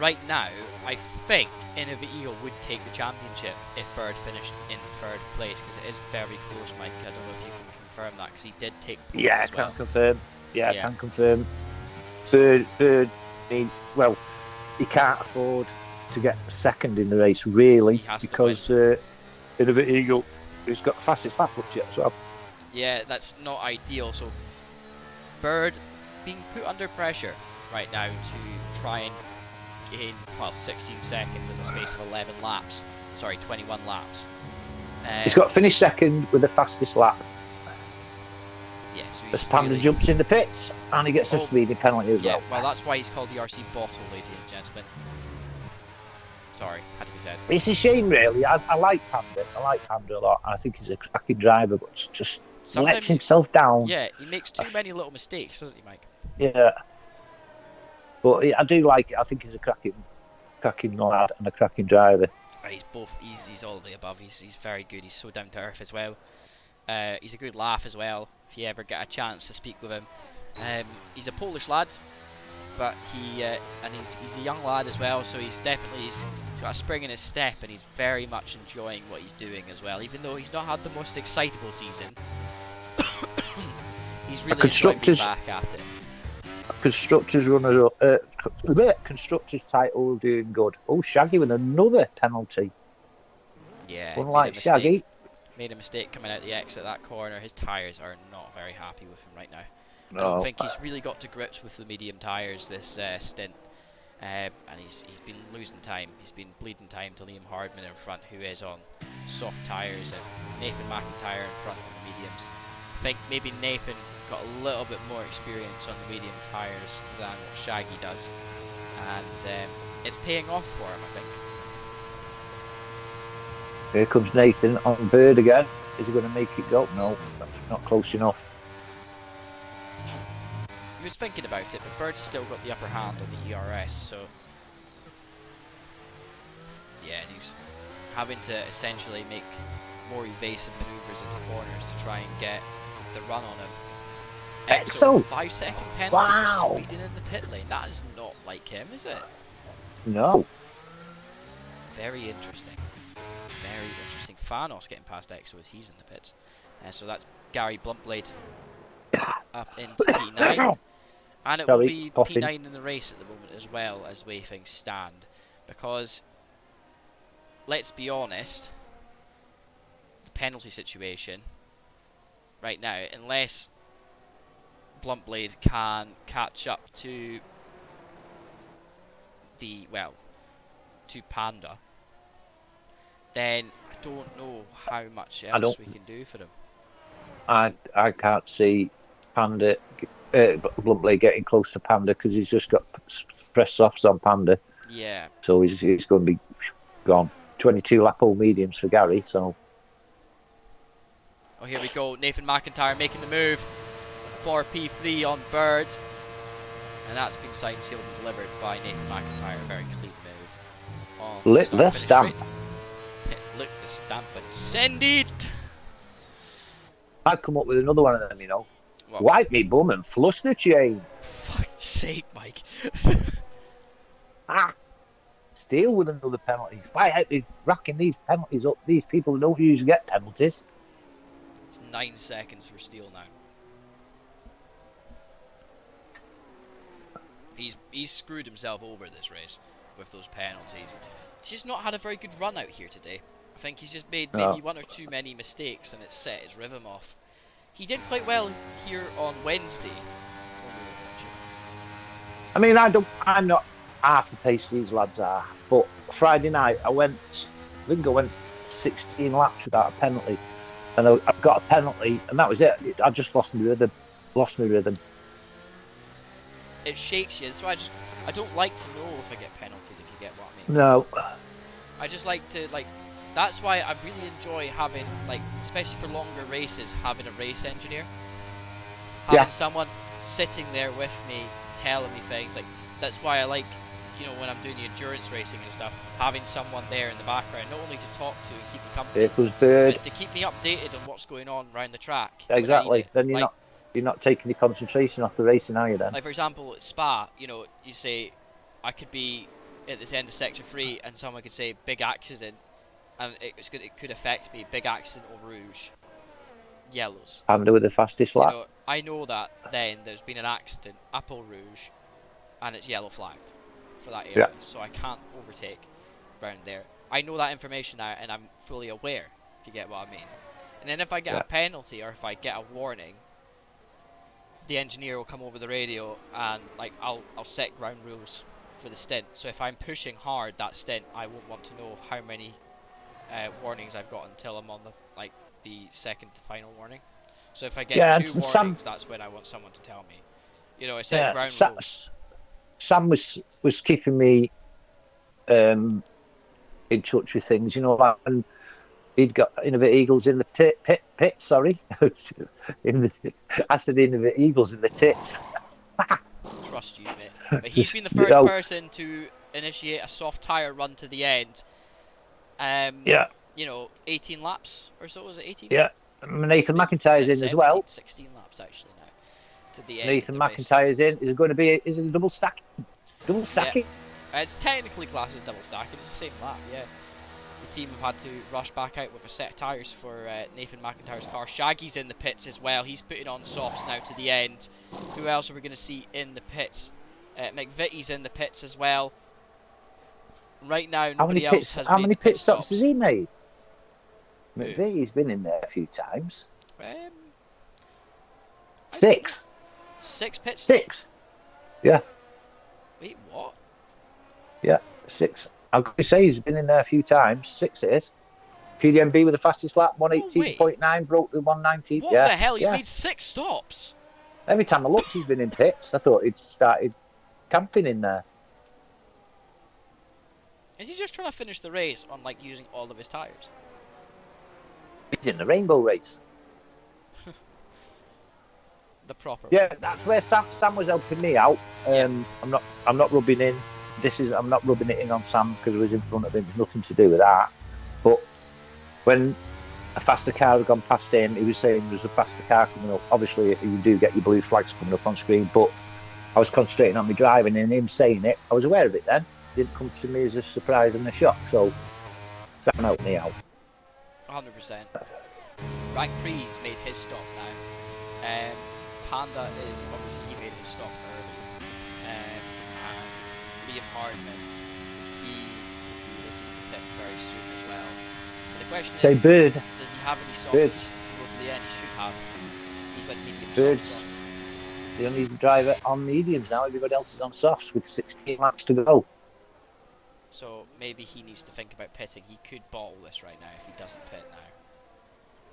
Right now, I think Innova Eagle would take the championship if Bird finished in 3rd place, because it is very close, Mike. I don't know if you can confirm that, because he did take pole Yeah, I as well. can confirm. Yeah, Yeah. I can confirm. Bird, well, he can't afford to get second in the race, really, He has to because Innova Eagle has got the fastest lap up yet as well. Yeah, that's not ideal. So Bird being put under pressure right now to try and gain, well, 16 seconds in the space of 11 laps. Sorry, 21 laps. He's got to finish second with the fastest lap. Yeah, so As he's Panda really, jumps in the pits, and he gets a Oh, speeding penalty as yeah, well. well, that's why he's called the RC Bottle, ladies and gentlemen. Sorry, had to be said. It's a shame, really. I like Panda. I like Panda a lot. I think he's a cracking driver, but just Sometimes lets himself down. Yeah, he makes too many little mistakes, doesn't he, Mike? Yeah. But I do like it. I think he's a cracking lad and a cracking driver. He's both. He's all of the above. He's very good. He's so down to earth as well. He's a good laugh as well. If you ever get a chance to speak with him, he's a Polish lad, but he's a young lad as well. So he's got a spring in his step, and he's very much enjoying what he's doing as well. Even though he's not had the most excitable season, he's really enjoying being back at it. Constructors constructors title will do him good. Oh, Shaggy with another penalty. Yeah, Unlike Shaggy. Made a mistake coming out the exit that corner. His tyres are not very happy with him right now. No. I don't think he's really got to grips with the medium tyres this stint. And he's been losing time. He's been bleeding time to Liam Hardman in front, who is on soft tyres, and Nathan McIntyre in front of the mediums. I think maybe Nathan got a little bit more experience on the medium tyres than what Shaggy does, and it's paying off for him, I think. Here comes Nathan on Bird again. Is he going to make it go? No, that's not close enough. He was thinking about it, but Bird's still got the upper hand on the ERS, so yeah, and he's having to essentially make more evasive manoeuvres into corners to try and get the run on him. Exo, 5-second penalty for speeding in the pit lane. That is not like him, is it? No. Very interesting. Very interesting. Fanos getting past Exo as he's in the pits. So that's Gary Bluntblade up into P9. And it will be P9 in the race at the moment as well, as the way things stand. Because, let's be honest, the penalty situation right now, unless Bluntblade can catch up to to Panda, then I don't know how much else we can do for him. I can't see Panda, Bluntblade getting close to Panda because he's just got press softs on Panda. Yeah. So he's going to be gone. 22 lap all mediums for Gary. So. Oh, here we go. Nathan McIntyre making the move for P3 on Bird. And that's been signed, sealed and delivered by Nathan McIntyre. A very clean move. Lick the stamp. Lick the stamp and send it! I'd come up with another one of them, you know. What? Wipe me bum and flush the chain. Fuck's sake, Mike. Steele with another penalty. Why are they racking these penalties up? These people who don't usually get penalties. It's 9 seconds for Steele now. He's screwed himself over this race with those penalties. He's just not had a very good run out here today. I think he's just made maybe one or too many mistakes and it's set his rhythm off. He did quite well here on Wednesday. I mean, I'm not half the pace these lads are, but Friday night I went 16 laps without a penalty, and I got a penalty, and that was it. I just lost my rhythm. It shakes you. That's why I don't like to know if I get penalties, if you get what I mean. No. I just like to that's why I really enjoy having, especially for longer races, having a race engineer. Having someone sitting there with me, telling me things. That's why I like, when I'm doing the endurance racing and stuff, having someone there in the background, not only to talk to and keep me company, but to keep me updated on what's going on around the track. Exactly. Then you're not taking the concentration off the racing, are you then? Like, for example, at Spa, you say, I could be at this end of Sector 3 and someone could say, big accident, and it could affect me, big accident au rouge, yellows. Panda with the fastest lap. I know that then there's been an accident up au rouge, and it's yellow flagged for that area, so I can't overtake round there. I know that information now, and I'm fully aware, if you get what I mean. And then if I get a penalty, or if I get a warning, the engineer will come over the radio and I'll set ground rules for the stint. So if I'm pushing hard that stint, I won't want to know how many warnings I've got until I'm on the second to final warning. So if I get 2 warnings, that's when I want someone to tell me. I set ground rules. Sam was keeping me in touch with things, and he'd got Innovate Eagles in the pit. Sorry, I said Innovate Eagles in the tits. Trust you, mate. But he's been the first person to initiate a soft tyre run to the end. 18 laps or so, was it 18? Yeah, Nathan McIntyre's in as well. 16 laps actually now to the end. Nathan McIntyre's in. Is it going to be? Is it a double stack? Double stacking? Yeah. It's technically classed as double stacking. It's the same lap, yeah. The team have had to rush back out with a set of tyres for Nathan McIntyre's car. Shaggy's in the pits as well. He's putting on softs now to the end. Who else are we going to see in the pits? McVitie's in the pits as well. Right now, nobody else has How made many the pit pit stops has he made? Who? McVitie's been in there a few times. I 6. 6 pit stops? 6. Yeah. Wait, what? Yeah, 6. I'm going to say he's been in there a few times. 6 it is. PDMB with the fastest lap, 118.9, broke the 119. What the hell? He's made 6 stops. Every time I looked, he's been in pits. I thought he'd started camping in there. Is he just trying to finish the race on like using all of his tyres? He's in the rainbow race. The proper. Yeah, that's where Sam was helping me out. I'm not rubbing in. I'm not rubbing it in on Sam because I was in front of him. There's nothing to do with that. But when a faster car had gone past him, he was saying there's a faster car coming up. Obviously, you do get your blue flags coming up on screen, but I was concentrating on my driving and him saying it. I was aware of it then. It didn't come to me as a surprise and a shock. So Sam helped me out. 100%. Rank Pre's made his stop now. Panda is obviously he made his stop early. And Liam Hardman, he will be looking to pit very soon as well. But the question is, Bird. does he have any softs to go to the end? He should have. He's went medium Bird. soft. The only driver on mediums now. Everybody else is on softs with 16 laps to go. So maybe he needs to think about pitting. He could bottle this right now if he doesn't pit now.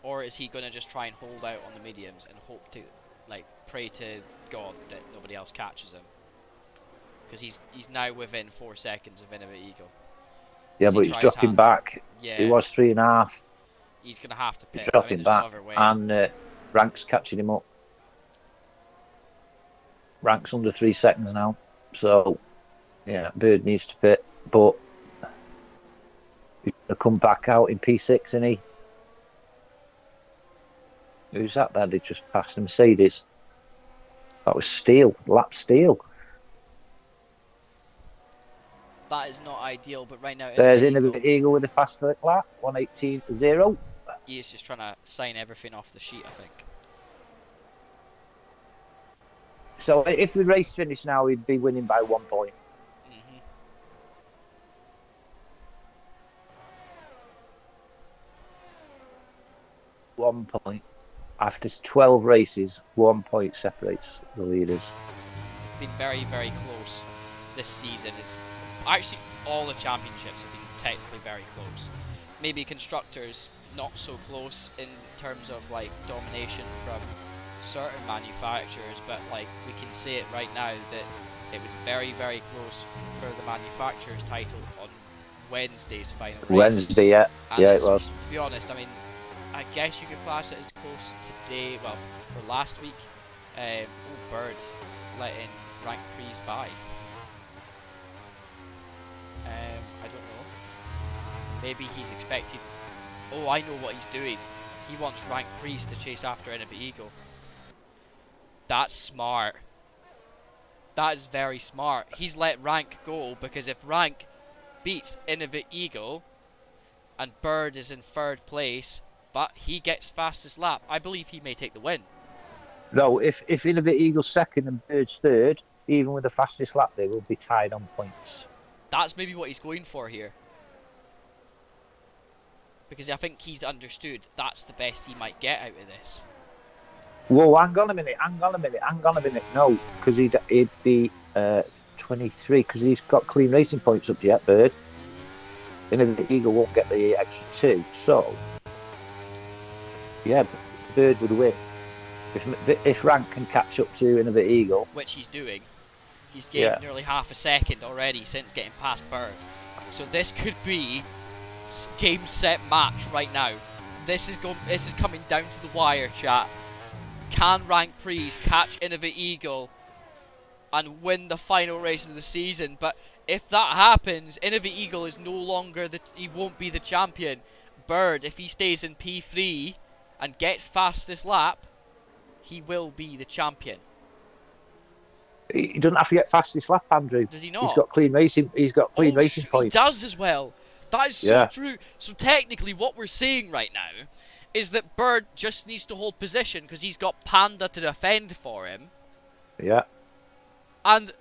Or is he going to just try and hold out on the mediums and hope to, like, pray to God that nobody else catches him? Because he's now within 4 seconds of Innovate Eagle. Yeah, but he's dropping back. Yeah. He was 3.5. He's going to have to pit. He's dropping there's back. no other way. And Rank's catching him up. Rank's under 3 seconds now. So, yeah, Bird needs to pit. But he's going to come back out in P6, isn't he? Who's that there? They just passed a Mercedes. That was lap Steele. That is not ideal, but right now... There's Innovate Eagle with a fast lap, 118.0. He's just trying to sign everything off the sheet, I think. So if the race finished now, he'd be winning by 1 point. 1 point. After 12 races, 1 point separates the leaders. It's been very, very close this season. It's actually all the championships have been technically very close. Maybe constructors not so close in terms of like domination from certain manufacturers, but like we can say it right now that it was very, very close for the manufacturer's title on Wednesday's final race. Wednesday, yeah, And it was. To be honest, I mean, I guess you could class it as close today. Well, for last week, Bird letting Rank Pre's by. I don't know. Maybe he's expecting. Oh, I know what he's doing. He wants Rank Pre's to chase after Innovate Eagle. That's smart. That is very smart. He's let Rank go because if Rank beats Innovate Eagle and Bird is in 3rd place, but he gets fastest lap, I believe he may take the win. No, if Innovate Eagle's 2nd and Bird's 3rd, even with the fastest lap, they will be tied on points. That's maybe what he's going for here. Because I think he's understood that's the best he might get out of this. Whoa, hang on a minute. No, because he'd be 23, because he's got clean racing points up yet, Bird. Innovate Eagle won't get the extra 2, so... Yeah, Bird would win. If Rank can catch up to Innovate Eagle... Which he's doing. He's gained nearly half a second already since getting past Bird. So this could be game, set, match right now. This is coming down to the wire, chat. Can Rank Pre's catch Innovate Eagle and win the final race of the season? But if that happens, Innovate Eagle is no longer he won't be the champion. Bird, if he stays in P3 and gets fastest lap, he will be the champion. He doesn't have to get fastest lap, Andrew. Does he not? He's got clean racing. He's got clean racing points. He does as well. That is so true. So technically what we're saying right now is that Bird just needs to hold position because he's got Panda to defend for him. Yeah. And,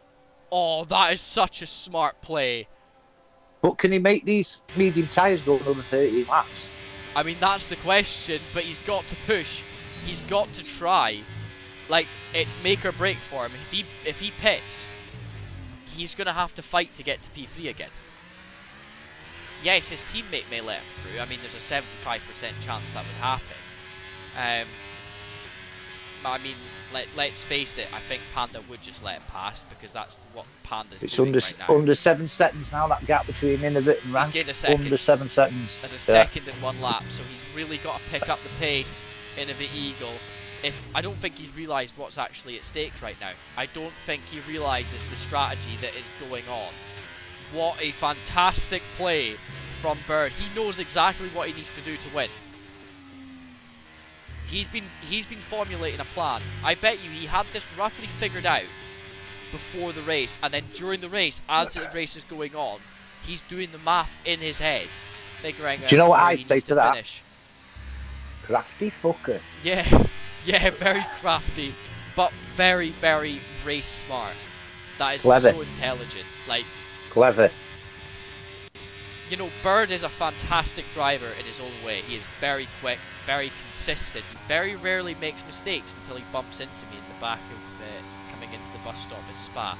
oh, that is such a smart play. But can he make these medium tyres go another 13 laps? I mean, that's the question, but he's got to push. He's got to try. Like, it's make or break for him. If he pits, he's going to have to fight to get to P3 again. Yes, his teammate may let him through. I mean, there's a 75% chance that would happen. But I mean, let's face it, I think Panda would just let him pass because that's what Panda's doing right now. It's under 7 seconds now, that gap between Innovate and Rank. He's gained a second. Under 7 seconds. There's a second in 1 lap, so he's really got to pick up the pace. Innovate Eagle. I don't think he's realised what's actually at stake right now. I don't think he realises the strategy that is going on. What a fantastic play from Bird. He knows exactly what he needs to do to win. He's been formulating a plan. I bet you he had this roughly figured out before the race, and then during the race, as the race is going on, he's doing the math in his head, figuring out. Do you know what where I'd he say needs to that? finish. Crafty fucker. Yeah, very crafty, but very, very race smart. That is Clever. so intelligent. Like, Clever. you know, Bird is a fantastic driver in his own way. He is very quick, very consistent. He very rarely makes mistakes until he bumps into me in the back of coming into the bus stop at Spa.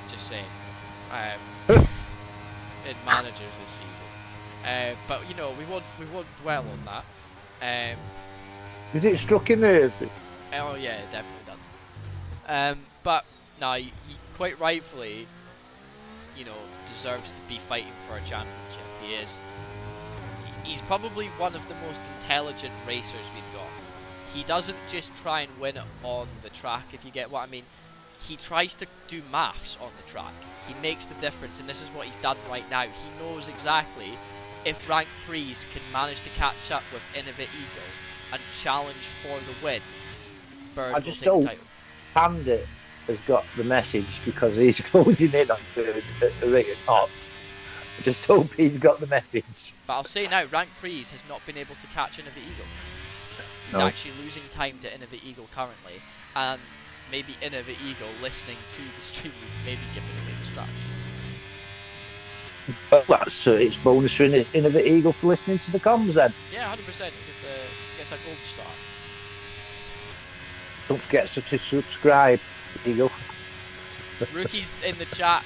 Just saying. In managers this season. But you know, we won't dwell on that. Is it struck a nerve? Oh yeah, it definitely does. But no, he quite rightfully, you know, deserves to be fighting for a championship. He is. He's probably one of the most intelligent racers we've got. He doesn't just try and win it on the track, if you get what I mean. He tries to do maths on the track. He makes the difference, and this is what he's done right now. He knows exactly if Rank Prix can manage to catch up with Innovate Eagle and challenge for the win, Bird will take the title. Panda has got the message because he's closing in on Bird at the ring at Ops. I just hope he's got the message. But I'll say now, Rank Prix has not been able to catch Innovate Eagle. He's actually losing time to Innovate Eagle currently, and maybe Innovate Eagle listening to the stream maybe giving away the strategy. Well, that's it's bonus for Innovate Eagle for listening to the comms then. Yeah, 100%. Gets a gold star. Don't forget to subscribe, Eagle. Rookie's in the chat,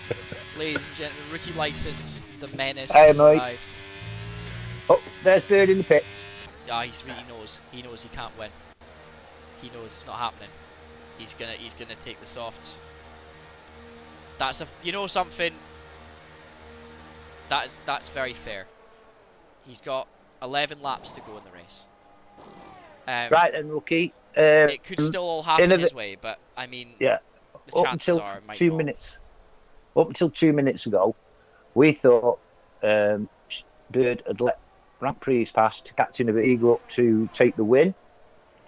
ladies and gentlemen. Rookie license, the menace Hey, has mate. arrived. Oh, there's Bird in the pits. Yeah, he knows. He knows he can't win. He knows it's not happening. He's gonna take the softs. That's you know something. That's very fair. He's got 11 laps to go in the race. Right then, Rookie. It could still all happen his way, but I mean, yeah. the chances are it might not. Up until 2 minutes ago, we thought Bird had let Rank Prix pass to catch Innovate Eagle up to take the win.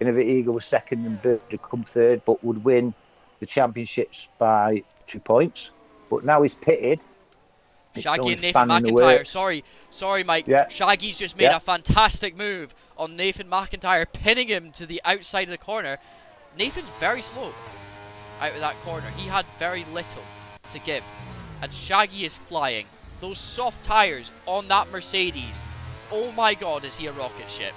Innovate Eagle was second and Bird had come third, but would win the championships by 2 points. But now he's pitted. Shaggy and Nathan McIntyre. Sorry, Mike. Yeah. Shaggy's just made a fantastic move on Nathan McIntyre, pinning him to the outside of the corner. Nathan's very slow out of that corner. He had very little to give. And Shaggy is flying. Those soft tyres on that Mercedes. Oh my god, is he a rocket ship?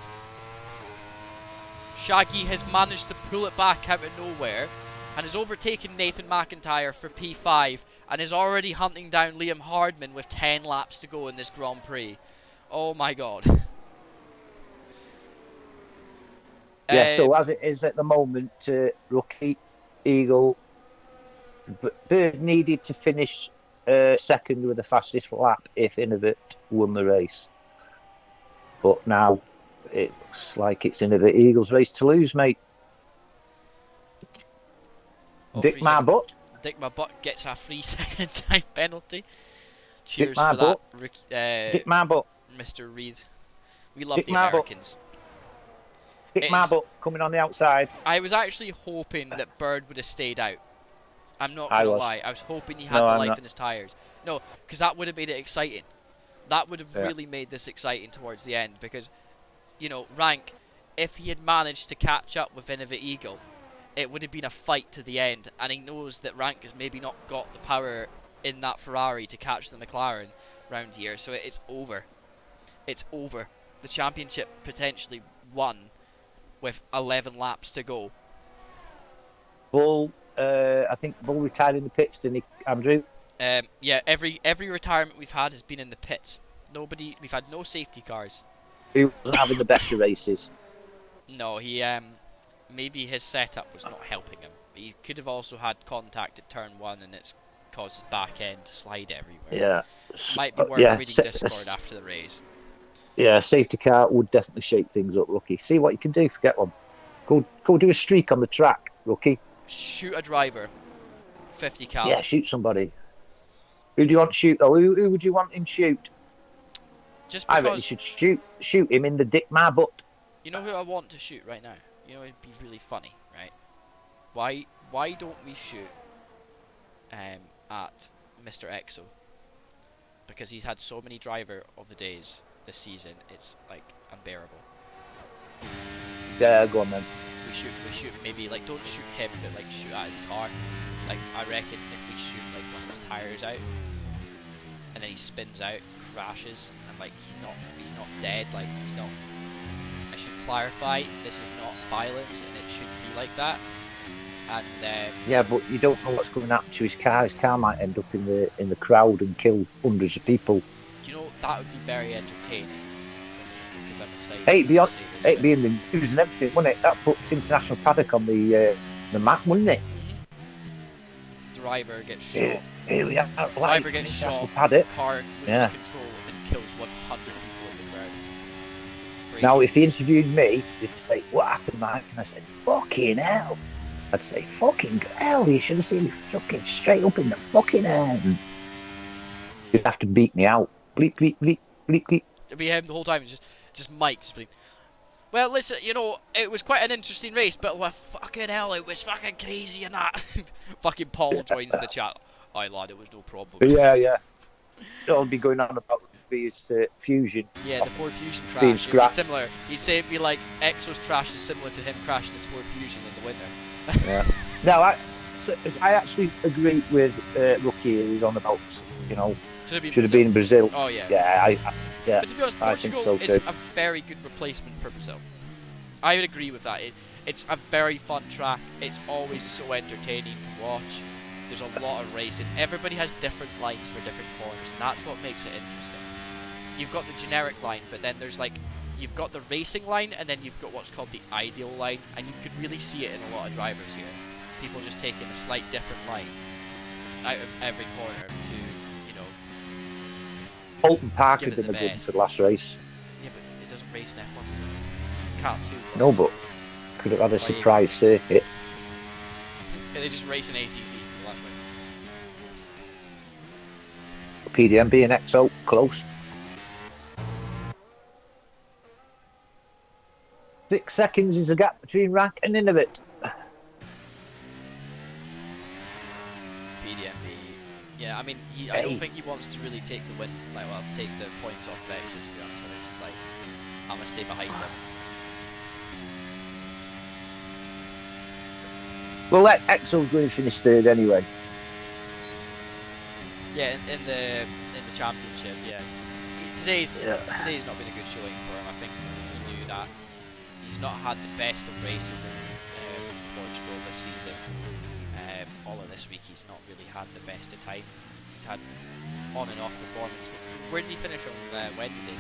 Shaggy has managed to pull it back out of nowhere and has overtaken Nathan McIntyre for P5 and is already hunting down Liam Hardman with 10 laps to go in this Grand Prix. Oh my god. Yeah, so as it is at the moment, Rookie, Eagle, Bird needed to finish second with the fastest lap if Innovate won the race. But now it looks like it's Innovate Eagle's race to lose, mate. Dick my butt. Dick my butt gets a 3 second time penalty. Cheers for that, Dick my butt. Mr. Reed. We love Dick the Americans. Dick my butt coming on the outside. I was actually hoping that Bird would have stayed out. I'm not going to lie. I was hoping he had the life in his tyres. No, because that would have made it exciting. That would have really made this exciting towards the end because, Rank, if he had managed to catch up with Innovate Eagle, it would have been a fight to the end, and he knows that Rank has maybe not got the power in that Ferrari to catch the McLaren round here, so it's over. It's over. The championship potentially won with 11 laps to go. Bull, I think Bull retired in the pits, didn't he, Andrew? Yeah, every retirement we've had has been in the pits. We've had no safety cars. He wasn't having the best of races. No, he maybe his setup was not helping him. He could have also had contact at turn 1 and it's caused his back end to slide everywhere. Yeah. Might be worth reading Discord after the race. Yeah, safety car would definitely shake things up, Rookie. See what you can do, forget one. Go do a streak on the track, Rookie. Shoot a driver. 50 cal. Yeah, shoot somebody. Who do you want to shoot though? Who would you want him to shoot? Just because... I reckon you should shoot him in the dick my butt. You know who I want to shoot right now? It'd be really funny, right? Why don't we shoot at Mr. Exo? Because he's had so many driver of the days this season, it's like unbearable. Yeah, go on then. We shoot maybe like don't shoot him, but like shoot at his car. Like I reckon if we shoot like one of his tires out, and then he spins out, crashes, and like he's not dead. Like he's not. I should clarify, this is not violence, and it shouldn't be like that. And yeah, but you don't know what's going to happen to his car. His car might end up in the crowd and kill hundreds of people. Do you know that would be very entertaining? Because I'm a sailor. It'd be in the news and everything, wouldn't it? That puts international paddock on the map, wouldn't it? Mm-hmm. Driver gets shot. Driver gets shot. Paddock. Car loses control and kills 100 people in the ground. Great. Now, if he interviewed me, he'd say, "What happened, Mike?" And I said, "Fucking hell." I'd say, "Fucking hell, you should have seen me fucking straight up in the fucking head." You'd have to beat me out. Bleep, bleep, bleep, bleep, bleep. It'd be him the whole time, just Mike just bleep. Well, listen, it was quite an interesting race, but fucking hell, it was fucking crazy and that. Fucking Paul joins the chat. Aye, lad, it was no problem. Yeah. It'll be going on about his Fusion. Yeah, the Ford Fusion crash. It'd be similar. He'd say it'd be like Exo's crash is similar to him crashing his Ford Fusion in the winter. Yeah. No, I actually agree with Rookie. He's on about, should have been in Brazil. Oh yeah. Yeah. But to be honest, Portugal is a very good replacement for Brazil. I would agree with that. It's a very fun track. It's always so entertaining to watch. There's a lot of racing. Everybody has different lines for different corners, and that's what makes it interesting. You've got the generic line, but then there's you've got the racing line, and then you've got what's called the ideal line, and you could really see it in a lot of drivers here. People just taking a slight different line out of every corner to, Holton Park had been a good for the last race. Yeah, but it doesn't race in F1. It's Cat 2. No, but could have had a surprise circuit. Yeah, they just race in ACC for the last race. PDM being XO, close. 6 seconds is the gap between Rank and Innovate. Yeah, I mean, I don't think he wants to really take the win, take the points off Exo, to be honest. I think he's like, I'm gonna stay behind him. Well, Exo's going to finish third anyway. Yeah, in the championship, yeah. Today's not been a good showing for him. I think he knew that. He's not had the best of races in Portugal this season. All of this week he's not really had the best of time. He's had on and off performance. Where did he finish on Wednesday?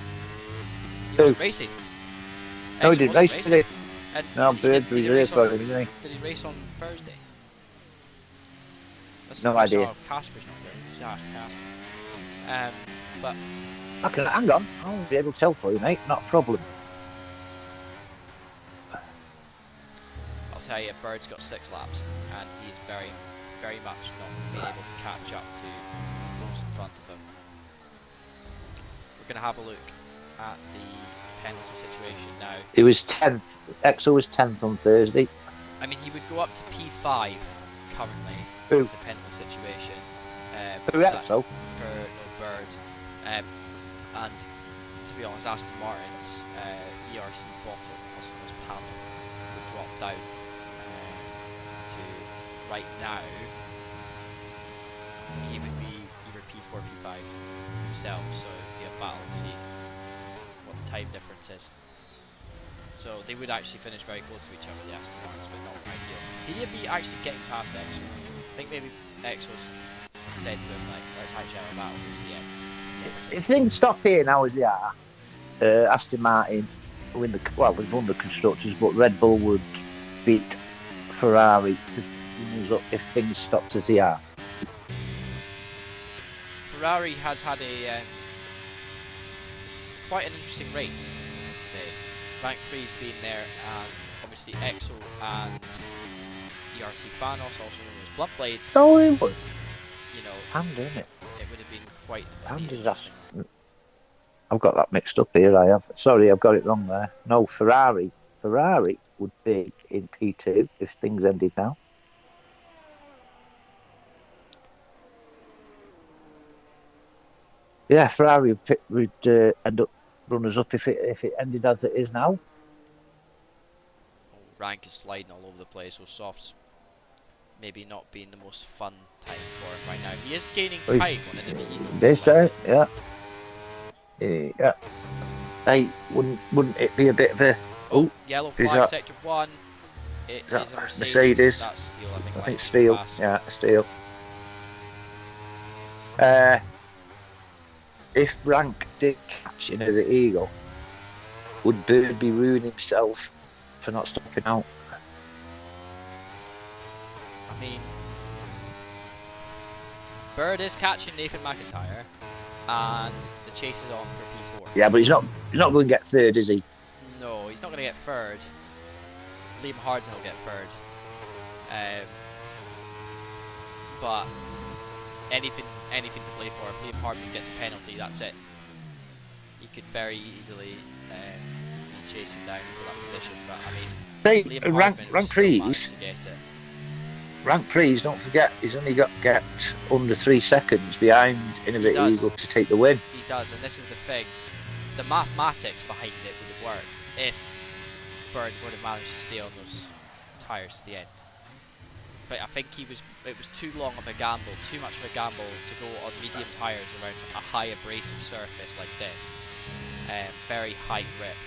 He wasn't racing. No, he didn't race today. No, did he race on Thursday? No idea. Casper's not there. Just ask Casper. But okay, hang on. I'll be able to tell for you, mate. Not a problem. I'll tell you, Bird's got 6 laps, and he's very, very much not being able to catch up to those in front of him. We're going to have a look at the penalty situation now. It was 10th. Exo was 10th on Thursday. I mean, he would go up to P5 currently with the penalty situation. For Exo? For no Bird. And to be honest, Aston Martin's ERC bottle was panel would drop down to right now. He would be either P4, P5 himself, so it'd be a battle to see what the time difference is. So they would actually finish very close to each other, the Aston Martins, but not ideal. He'd be actually getting past Exo. I think maybe Exo's said to him, like, let's actually have a battle towards the end. If things stop here now as they are, Aston Martin win the they've won the constructors, but Red Bull would beat Ferrari to runners up if things stopped as they are. Ferrari has had a quite an interesting race today. Rank 3's been there, and obviously Exo and ERC Fanos, also known as Blunt Blades. No, it would. You know, Panda, isn't it? it would have been quite Panda's interesting. I've got that mixed up here. I have. Sorry, I've got it wrong there. No, Ferrari. Ferrari would be in P2 if things ended now. Yeah, Ferrari would end up runners up if it ended as it is now. Rank is sliding all over the place, so Soft's maybe not being the most fun time for him right now. He is gaining time on enemy Eagles. They say, yeah. Yeah. Hey, wouldn't it be a bit of a... Oh, yellow flag, that, sector 1. It is a Mercedes. Mercedes? That's steel, I think. I think steel. Yeah, steel. If Rank did catch the Eagle, would Bird be ruining himself for not stopping out? I mean, Bird is catching Nathan McIntyre, and the chase is on for P4. Yeah, but he's not going to get third, is he? No, he's not going to get third. Liam Harden will get third. But anything to play for. If Liam Harden gets a penalty, that's it. He could very easily be chasing down for that position. But I mean, Liam rank Hardman still threes. managed to get it. Rank threes, don't forget, he's only got under 3 seconds behind Innovate Eagle to take the win. He does, and this is the thing. The mathematics behind it would have worked if Bird would have managed to stay on those tyres to the end. But I think it was too long of a gamble, too much of a gamble to go on medium tyres around a high abrasive surface like this. Very high grip.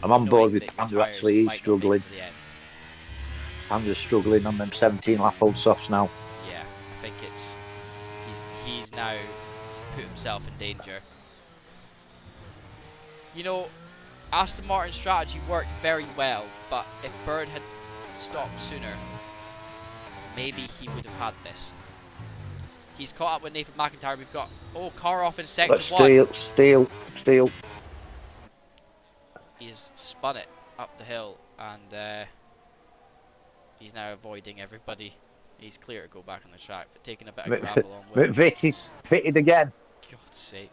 I'm on board with Knowing that Panda, your tyres actually, he's might not make struggling. it to the end. Panda's struggling on them 17-lap old softs now. Yeah, I think he's now put himself in danger. You know, Aston Martin's strategy worked very well, but if Bird had stopped sooner, maybe he would have had this. He's caught up with Nathan McIntyre. We've got car off in sector 1. Steal. He's spun it up the hill, and he's now avoiding everybody. He's clear to go back on the track, but taking a bit of gravel on with him. Vitty's fitted again. God's sake.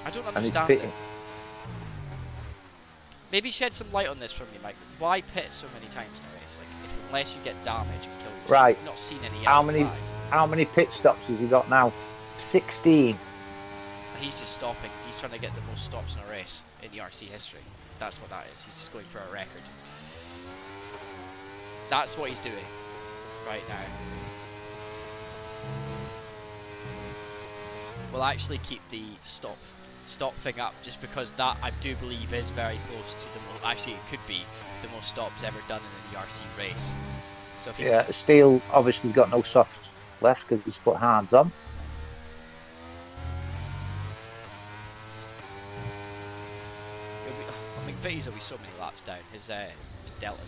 I don't understand it. Maybe shed some light on this from me, Mike. Why pit so many times in a race? Like, unless you get damage and kill yourself. Right. I've not seen any How flags. many pit stops has he got now? 16. He's just stopping. He's trying to get the most stops in a race in ERC history. That's what that is. He's just going for a record. That's what he's doing right now. We'll actually keep the stop thing up, just because that, I do believe, is very close to the most, actually it could be the most stops ever done in an ERC race. So if Yeah, Steele obviously got no softs left because he's put hands on. I mean, Vitty's will be so many laps down. His delta's broken.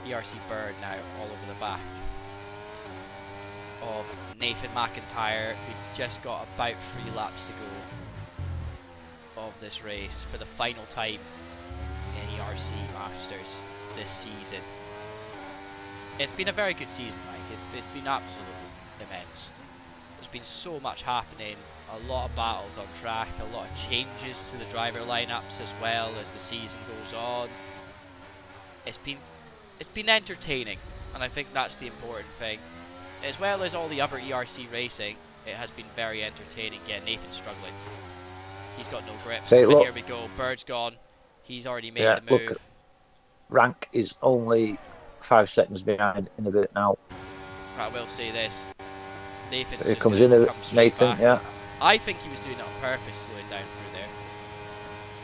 ERC Bird now all over the back of Nathan McIntyre, who just got about 3 laps to go of this race for the final time in ERC Masters this season. It's been a very good season, Mike. It's been absolutely immense. There's been so much happening. a lot of battles on track, a lot of changes to the driver lineups as well as the season goes on. It's been entertaining, and I think that's the important thing. As well as all the other ERC racing, it has been very entertaining. Yeah, Nathan's struggling. He's got no grip. Say, But look. here we go. Bird's gone. He's already made Yeah, the move. look, Rank is only 5 seconds behind in a bit now. Right, I will say this. Nathan's Here just comes gonna in come straight Nathan, back. yeah. I think he was doing it on purpose, slowing down through there,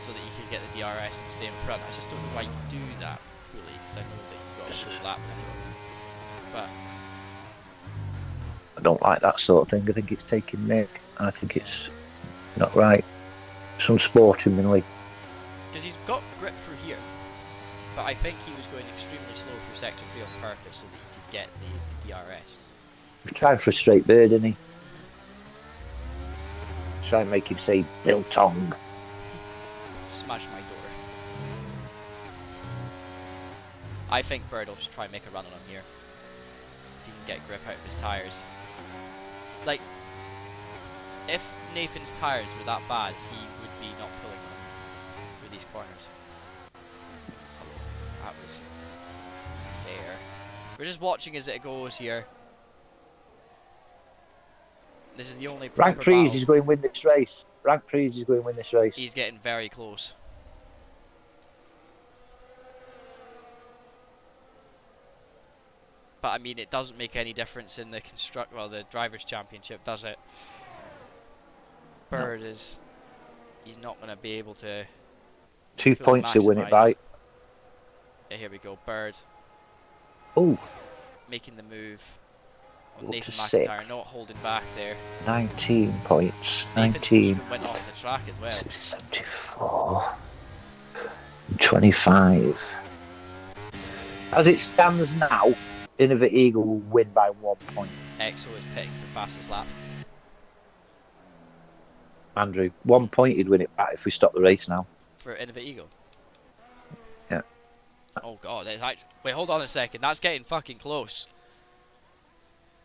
so that he could get the DRS and stay in front. I just don't know why you do that fully, because I know that you've got a full lap to do. But I don't like that sort of thing. I think it's taking Nick, and I think it's not right. Some sportingly. because he's got grip through here, but I think he was going extremely slow through sector 3 on purpose so that he could get the DRS. He's trying for a straight bird, isn't he? Try and make him say Biltong. Smash my door. I think Bird will just try and make a run on him here. If he can get grip out of his tyres. Like, if Nathan's tyres were that bad, he would be not pulling them through these corners. That was fair. We're just watching as it goes here. This is the only proper Rank Freeze battle. is going to win this race. Rank Freeze is going to win this race. He's getting very close. But I mean, it doesn't make any difference in the the drivers' championship, does it? Bird is, he's not going to be able to. 2 fully points to win it maximise by. Yeah, here we go. Bird Oh, making the move on Up to Nathan 6th. McIntyre, not holding back there. 19 points. Nathan's 19. even went off the track as well. 74. 25. As it stands now, Innova Eagle will win by 1 point. EXO is pitting for fastest lap. Andrew, 1 point he'd win it back if we stop the race now. For Innova Eagle. Yeah. Oh god, that's actually. Wait, hold on a second. That's getting fucking close.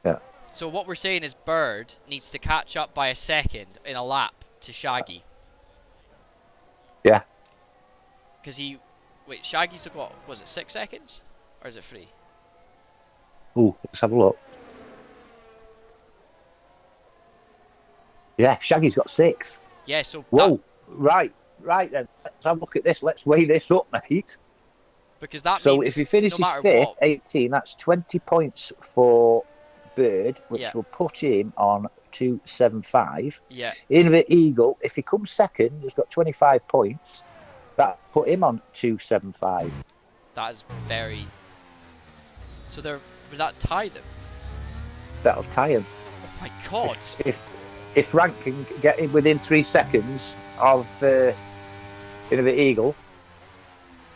Yeah. So what we're saying is Bird needs to catch up by a second in a lap to Shaggy. Yeah. Because he. Wait, Shaggy's took what? Was it 6 seconds? Or is it 3? Ooh, let's have a look. Yeah, Shaggy's got 6. Yeah, so. Whoa, right then. Let's have a look at this. Let's weigh this up, mate. Because that So means if he finishes no matter 5th, what, 18, that's 20 points for Bird, which Yeah. will put him on 275. yeah, Innova Eagle, if he comes second, he's got 25 points. That put him on 275. that is very. So there was that tie them. That'll tie him. Oh my god! If Rank can get in within 3 seconds of Innova Eagle,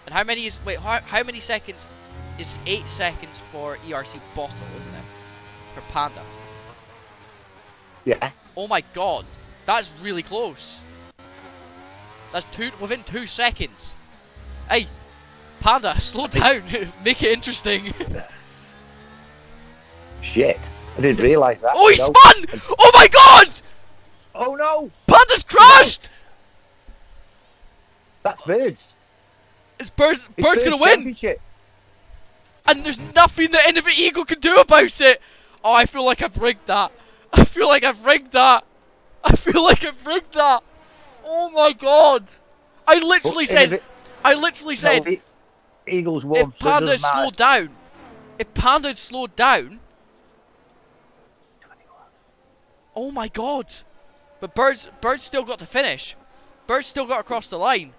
And how many is how many seconds is 8 seconds for ERC bottle, isn't it? For Panda. yeah, Oh my god, that's really close. That's within 2 seconds. Hey, Panda, slow down. Make it interesting. shit. I didn't realise that. Oh, he No. spun! Oh my god! Oh no, Panda's crashed! that's Bird's. It's Bird's It's gonna Bird's win! championship. And there's nothing that Innova Eagle can do about it! Oh, I feel like I've rigged that. I feel like I've rigged that. I feel like I've rigged that. Oh my god! I literally said, No, Eagles won. if so it Panda had doesn't matter. slowed down, if Panda had slowed down, oh my god! But Bird's still got to finish. Bird's still got across the line.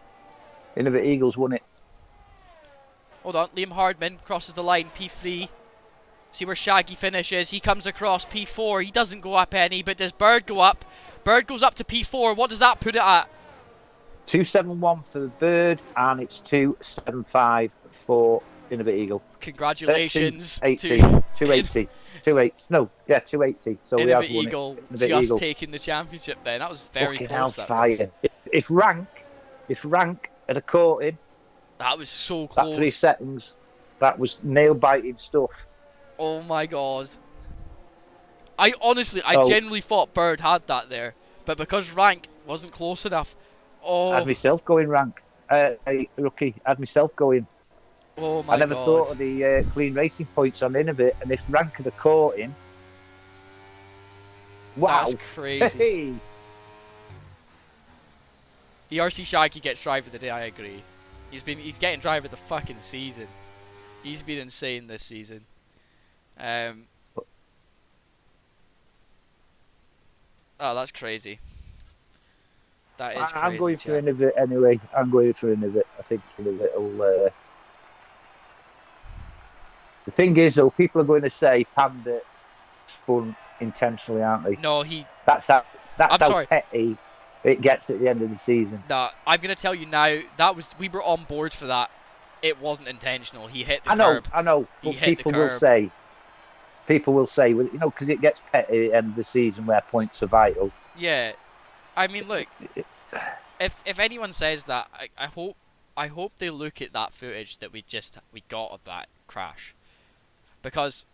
Innova Eagles won it. Hold on, Liam Hardman crosses the line, P3. See where Shaggy finishes. He comes across P4. He doesn't go up any, but does Bird go up? Bird goes up to P4. What does that put it at? 271 for Bird, and it's 275 for Innova Eagle. Congratulations 280. to 280. 280. No, yeah, 280. So we have Innova won Eagle it. Innova just Eagle. taking the championship then. That was very Fucking close. That hellfire. was. If Rank had a caught him, That was so that 3 close. seconds, that was nail-biting stuff. Oh my god. I honestly, Oh. genuinely thought Bird had that there. but because rank wasn't close enough. I had Oh, myself going rank. Rookie, I had myself going. oh I my never God, thought of the clean racing points on Innovate, and if rank had caught him, that's wow. crazy. Hey, ERC Shaggy gets driver of the day. I agree. He's getting driver of the fucking season. He's been insane this season. Um, oh, that's crazy. That is I'm crazy, going for chat. Innovate anyway. I'm going for Innovate. I think Innovate will. The thing is, though, people are going to say Panda spun intentionally, aren't they? No, he. That's how. That's I'm how sorry. petty it gets at the end of the season. Nah, I'm gonna tell you now. We were on board for that. It wasn't intentional. He hit the curb. I know, He but hit the curb. people will say, well, because it gets petty at the end of the season where points are vital. Yeah. I mean, look. If anyone says that, I hope they look at that footage that we got of that crash, because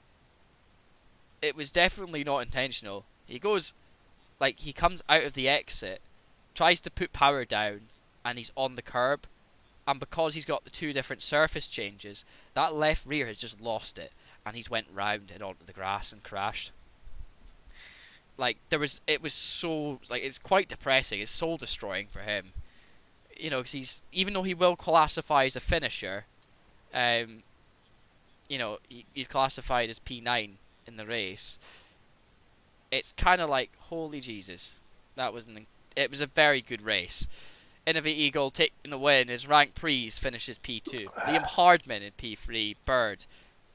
it was definitely not intentional. He comes out of the exit, tries to put power down, and he's on the curb. And because he's got the two different surface changes, that left rear has just lost it, and he's went round and onto the grass and crashed. It was so it's quite depressing. It's soul destroying for him. Because even though he will classify as a finisher, um, he's classified as P9 in the race. It's kind of like, holy Jesus, it was a very good race. Innovate Eagle taking the win. His rank Prees finishes P2. Liam Hardman in P3. Bird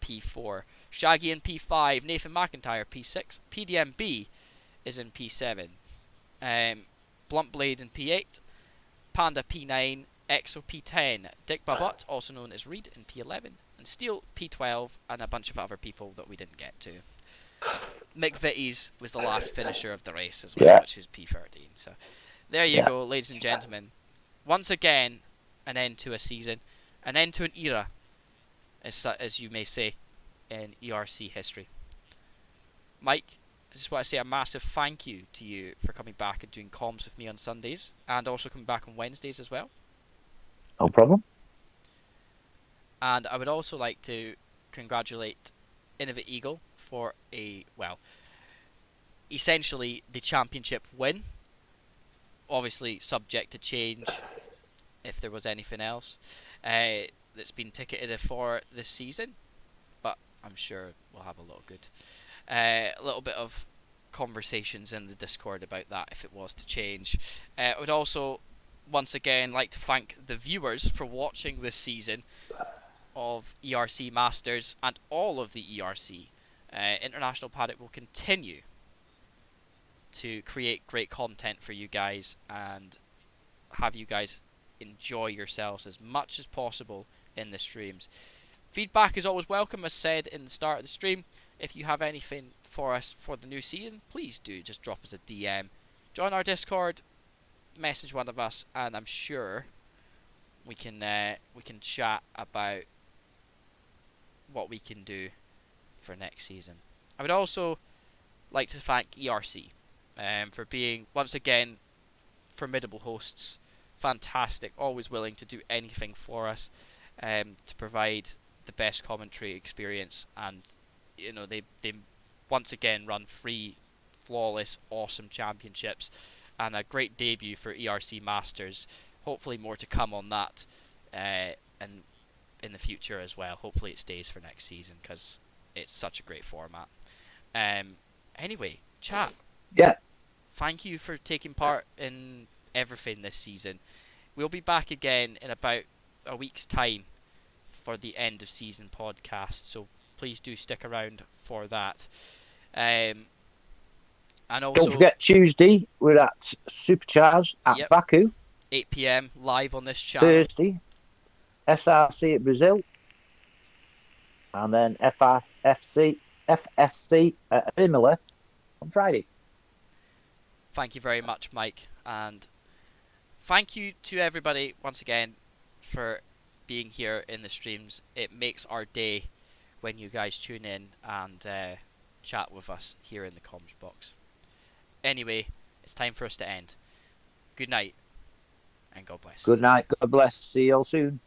P4. Shaggy in P5. Nathan McIntyre P6. PDMB is in P7. Blunt Blade in P8. Panda P9. Exo P10. Dick Babut, also known as Reed, in P11. And Steel P12. And a bunch of other people that we didn't get to. Mick Vitties was the last finisher of the race as well, which is P13. So there you go, ladies and gentlemen. Once again, an end to a season, an end to an era, as you may say, in ERC history. Mike, I just want to say a massive thank you to you for coming back and doing comms with me on Sundays, and also coming back on Wednesdays as well. No problem. And I would also like to congratulate Innovate Eagle for essentially the championship win. Obviously subject to change if there was anything else that's been ticketed for this season, but I'm sure we'll have a little bit of conversations in the Discord about that if it was to change. I would also once again like to thank the viewers for watching this season of ERC Masters and all of the ERC. International Paddock will continue to create great content for you guys and have you guys enjoy yourselves as much as possible in the streams. Feedback is always welcome, as said in the start of the stream. If you have anything for us for the new season, please do just drop us a DM. Join our Discord, message one of us, and I'm sure we can chat about what we can do for next season. I would also like to thank ERC for being once again formidable hosts. Fantastic, always willing to do anything for us to provide the best commentary experience, and they once again run free, flawless, awesome championships, and a great debut for ERC Masters. Hopefully more to come on that, and in the future as well. Hopefully it stays for next season because it's such a great format. Anyway, chat. Yeah. Thank you for taking part in everything this season. We'll be back again in about a week's time for the end of season podcast, so please do stick around for that. And also, don't forget Tuesday we're at Supercharge at Baku. 8 PM live on this channel. Thursday, SRC at Brazil, and then FSC at Imola on Friday. Thank you very much, Mike, and thank you to everybody once again for being here in the streams. It makes our day when you guys tune in and chat with us here in the comms box. Anyway, It's time for us to end. Good night, and God bless. Good night. God bless. See you all soon.